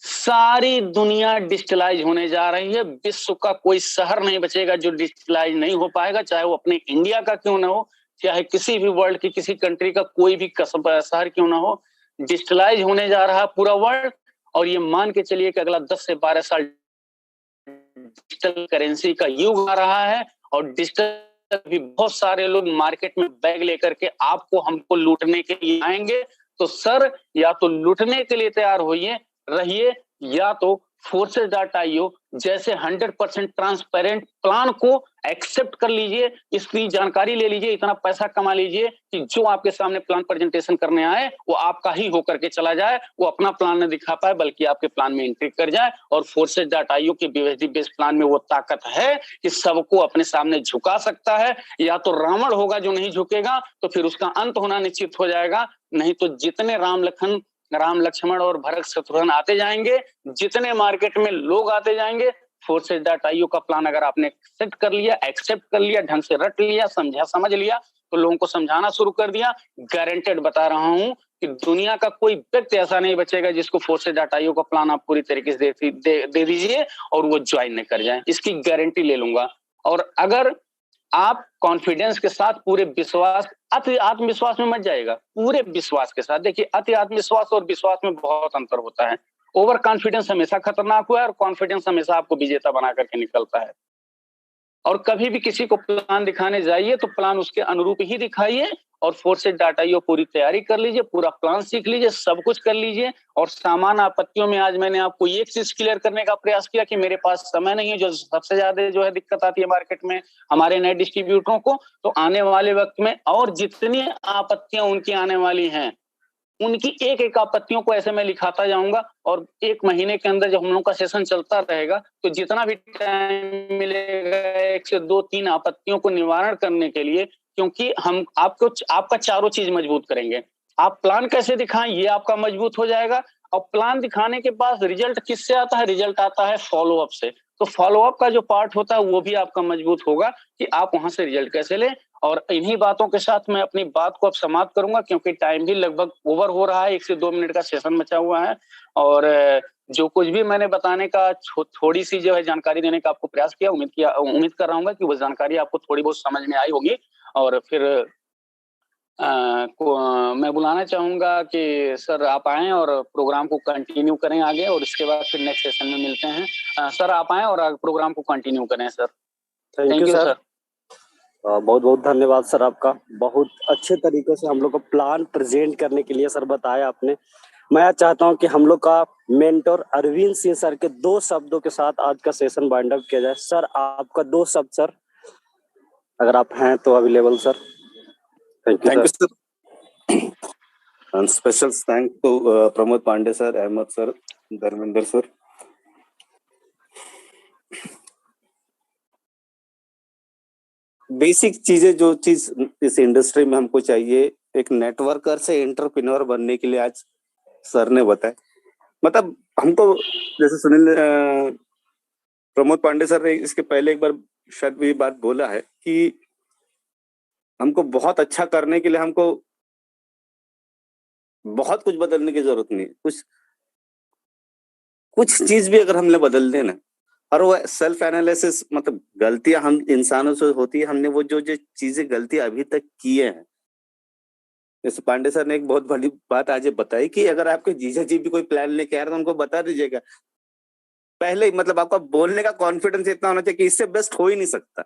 सारी दुनिया डिजिटलाइज होने जा रही है। विश्व का कोई शहर नहीं बचेगा जो डिजिटलाइज नहीं हो पाएगा, चाहे वो अपने इंडिया का क्यों ना हो, चाहे किसी भी वर्ल्ड की किसी कंट्री का कोई भी शहर क्यों ना हो, डिजिटलाइज होने जा रहा है पूरा वर्ल्ड। और ये मान के चलिए कि अगला 10 से 12 साल डिजिटल करेंसी का युग आ रहा है, और डिजिटल भी बहुत सारे लोग मार्केट में बैग लेकर के आपको हमको लूटने के लिए आएंगे। तो सर या तो लूटने के लिए तैयार होइए रहिए, या तो forces.io जैसे 100% ट्रांसपेरेंट प्लान को एक्सेप्ट कर लीजिए, इसकी जानकारी ले लीजिए, इतना पैसा कमा लीजिए कि जो आपके सामने प्लान प्रेजेंटेशन करने आए वो आपका ही होकर के चला जाए, वो अपना प्लान न दिखा पाए बल्कि आपके प्लान में एंट्री कर जाए। और forces.io के BSD बेस्ड प्लान में वो ताकत है कि सबको अपने सामने झुका सकता है। या तो रावण होगा जो नहीं झुकेगा, तो फिर उसका अंत होना निश्चित हो जाएगा, नहीं तो जितने राम लक्ष्मण और भरत शत्रुघ्न आते जाएंगे, जितने मार्केट में लोग आते जाएंगे, forces.io का प्लान अगर आपने सेट कर लिया, एक्सेप्ट कर लिया, ढंग से रट लिया, समझ लिया, तो लोगों को समझाना शुरू कर दिया, गारंटेड बता रहा हूं कि दुनिया का कोई व्यक्ति ऐसा नहीं बचेगा जिसको forces.io का प्लान आप पूरी तरीके से दे दीजिए और वो ज्वाइन न कर जाए, इसकी गारंटी ले लूंगा। और अगर आप कॉन्फिडेंस के साथ, पूरे विश्वास, अति आत्मविश्वास में मत जाएगा, पूरे विश्वास के साथ, देखिए अति आत्मविश्वास और विश्वास में बहुत अंतर होता है। ओवर कॉन्फिडेंस हमेशा खतरनाक हुआ है, और कॉन्फिडेंस हमेशा आपको विजेता बना करके निकलता है। और कभी भी किसी को प्लान दिखाने जाइए तो प्लान उसके अनुरूप ही दिखाइए, और forces.io पूरी तैयारी कर लीजिए, पूरा प्लान सीख लीजिए, सब कुछ कर लीजिए। और सामान्य आपत्तियों में आज मैंने आपको एक चीज क्लियर करने का प्रयास किया कि मेरे पास समय नहीं है, जो सबसे ज्यादा जो है दिक्कत आती है मार्केट में हमारे नए डिस्ट्रीब्यूटरों को। तो आने वाले वक्त में और जितनी आपत्तियां उनकी आने वाली हैं, उनकी एक एक आपत्तियों को ऐसे मैं लिखाता जाऊंगा, और 1 महीने के अंदर जब हम लोग का सेशन चलता रहेगा तो जितना भी टाइम मिलेगा 1 से 2-3 आपत्तियों को निवारण करने के लिए, क्योंकि हम आपका चारों चीज मजबूत करेंगे। आप प्लान कैसे दिखाएं ये आपका मजबूत हो जाएगा, और प्लान दिखाने के बाद रिजल्ट किससे आता है? रिजल्ट आता है फॉलोअप से। तो फॉलोअप का जो पार्ट होता है वो भी आपका मजबूत होगा कि आप वहां से रिजल्ट कैसे लें। और इन्हीं बातों के साथ मैं अपनी बात को अब समाप्त करूंगा, क्योंकि टाइम भी लगभग ओवर हो रहा है, 1 से 2 मिनट का सेशन बचा हुआ है। और जो कुछ भी मैंने बताने का थोड़ी सी जो है जानकारी देने का आपको प्रयास किया, उम्मीद कर रहा हूँ कि वो जानकारी आपको थोड़ी बहुत समझ में आई होगी। और फिर मैं बुलाना चाहूंगा कि सर आप आएं और प्रोग्राम को कंटिन्यू करें आगे, और इसके बाद फिर नेक्स्ट सेशन में मिलते हैं। सर आप आएं और प्रोग्राम को कंटिन्यू करें सर। Thank you sir. बहुत बहुत धन्यवाद सर आपका, बहुत अच्छे तरीके से हम लोग को प्लान प्रेजेंट करने के लिए सर बताया आपने। मैं चाहता हूं कि हम लोग का मेंटर अरविंद सिंह सर के 2 शब्दों के साथ आज का सेशन वाइंड अप किया जाए। सर आपका 2 शब्द सर, अगर आप हैं तो available sir. Thank you sir. And special thanks to Pramod Pandey sir, Ahmed sir, Dharmender sir. Basic चीजें जो चीज इस इंडस्ट्री में हमको चाहिए, एक नेटवर्कर से एंटरप्रेन्योर बनने के लिए आज सर ने बताया। मतलब हमको जैसे सुनील प्रमोद पांडे सर ने इसके पहले एक बार शायद ये बात बोला है कि हमको बहुत अच्छा करने के लिए हमको बहुत कुछ बदलने की जरूरत नहीं, कुछ चीज भी अगर हमने बदल दे ना, और वो सेल्फ एनालिसिस, मतलब गलतियां हम इंसानों से होती है, हमने वो जो चीजें गलतियां अभी तक किए हैं, जैसे पांडे सर ने एक बहुत बड़ी बात आज बताई कि अगर आपके जीजा जी भी कोई प्लान लेके आ रहे तो उनको बता दीजिएगा पहले ही। मतलब आपका बोलने का कॉन्फिडेंस इतना होना चाहिए कि इससे बेस्ट हो ही नहीं सकता,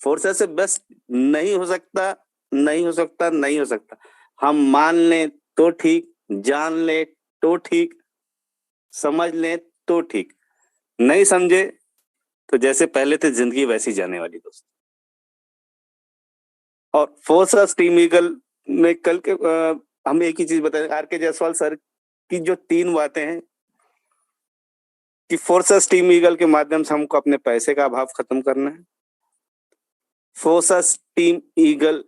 फोर्सेस से बेस्ट नहीं हो सकता, नहीं हो सकता, नहीं हो सकता। हम मान लें तो ठीक, जान ले तो ठीक, समझ लें तो ठीक, नहीं समझे तो जैसे पहले थे जिंदगी वैसी जाने वाली दोस्त। और फोर्सेस टीम ईगल में कल के हम एक ही चीज बताएं, आर.के. जायसवाल सर की जो 3 बातें हैं कि फोर्सेस टीम ईगल के माध्यम से हमको अपने पैसे का अभाव खत्म करना है। फोर्सेस टीम ईगल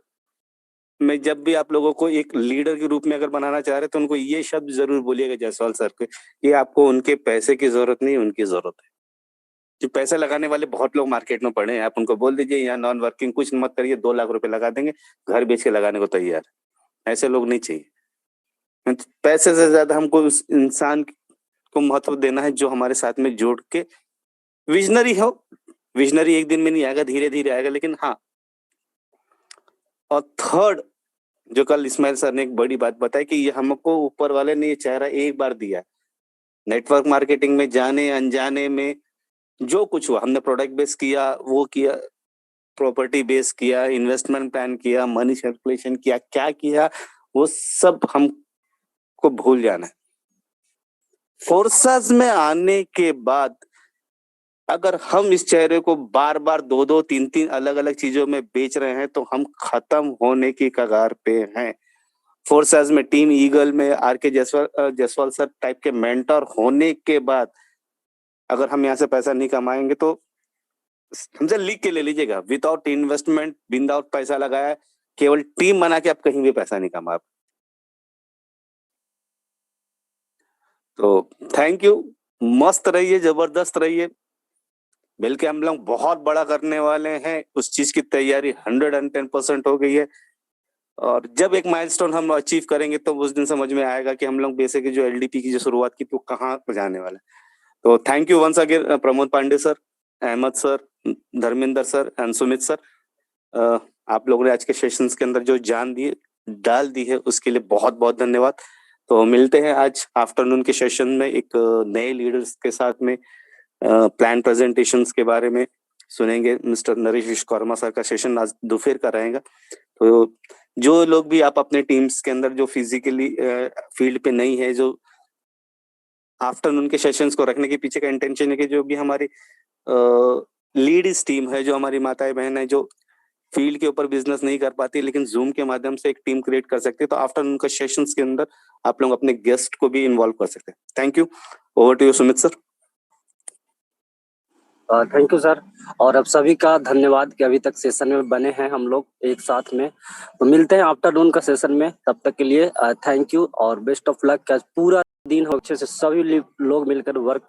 में जब भी आप लोगों को एक लीडर के रूप में अगर बनाना चाह रहे तो उनको ये शब्द जरूर बोलिएगा जायसवाल सर के, ये आपको उनके पैसे की जरूरत नहीं, उनकी जरूरत है। जो पैसे लगाने वाले बहुत लोग मार्केट में पड़े हैं, आप उनको बोल दीजिए यहाँ नॉन वर्किंग कुछ मत करिए, 2 लाख रुपए लगा देंगे, घर बेच के लगाने को तैयार। ऐसे लोग नहीं चाहिए। पैसे से ज्यादा हमको उस इंसान को महत्व देना है जो हमारे साथ में जोड़ के विजनरी हो। विजनरी एक दिन में नहीं आएगा, धीरे धीरे आएगा, लेकिन हाँ। और थर्ड, जो कल इस्माइल सर ने एक बड़ी बात बताई कि ये हमको ऊपर वाले ने ये चेहरा एक बार दिया। नेटवर्क मार्केटिंग में जाने अनजाने में जो कुछ हुआ, हमने प्रोडक्ट बेस किया, वो किया, प्रॉपर्टी बेस किया, इन्वेस्टमेंट प्लान किया, मनी सर्कुलेशन किया, क्या किया वो सब हमको भूल जाना है। फोर्सेस में आने के बाद अगर हम इस चेहरे को बार बार 2-2, 3-3 अलग अलग चीजों में बेच रहे हैं तो हम खत्म होने की कगार पे हैं। फोर्सेस में, टीम ईगल में आर.के. जायसवाल सर टाइप के मेंटर होने के बाद अगर हम यहाँ से पैसा नहीं कमाएंगे तो हमसे लिख के ले लीजिएगा, विदाउट इन्वेस्टमेंट, विदाउट पैसा लगाया, केवल टीम बना के आप कहीं भी पैसा नहीं कमा। तो थैंक यू, मस्त रहिए, जबरदस्त रहिए। बल्कि हम लोग बहुत बड़ा करने वाले हैं, उस चीज की तैयारी 110% हो गई है। और जब एक माइलस्टोन हम अचीव करेंगे तो उस दिन समझ में आएगा कि हम लोग बेसिक जो एलडीपी की जो शुरुआत की तो कहाँ जाने वाले। तो thank you once again Pramod Pandey sir, Ahmed sir, Dharmendra sir and Sumit sir. आप लोगों ने आज के सेशंस के अंदर जो जान दी डाल दी है उसके लिए बहुत बहुत धन्यवाद। तो मिलते हैं आज आफ्टरनून के सेशन में एक नए लीडर्स के साथ में प्लान प्रेजेंटेशंस के बारे में सुनेंगे। मिस्टर नरेश विश्वकर्मा सर का सेशन आज दोपहर का रहेगा। तो जो लोग भी आप अपने टीम्स के अंदर जो फिजिकली फील्ड पे नहीं है, जो आफ्टरनून के सेशंस को रखने के पीछे का इंटेंशन है कि जो भी हमारी लीड्स टीम है, जो हमारी माताएं बहन है, जो फील्ड के ऊपर बिजनेस नहीं कर पाती लेकिन जूम के माध्यम से एक टीम क्रिएट कर सकते हैं, तो आफ्टरनून के सेशंस के अंदर आप लोग अपने गेस्ट को भी इन्वॉल्व कर सकते हैं। Thank you, over to you Sumit sir. Thank you sir, और अब सभी का धन्यवाद कि अभी तक सेशन में बने हैं हम लोग एक साथ में। तो मिलते हैं आफ्टरनून का सेशन में, तब तक के लिए थैंक यू और बेस्ट ऑफ लक। पूरा दिन हो अच्छे से सभी लोग मिलकर वर्क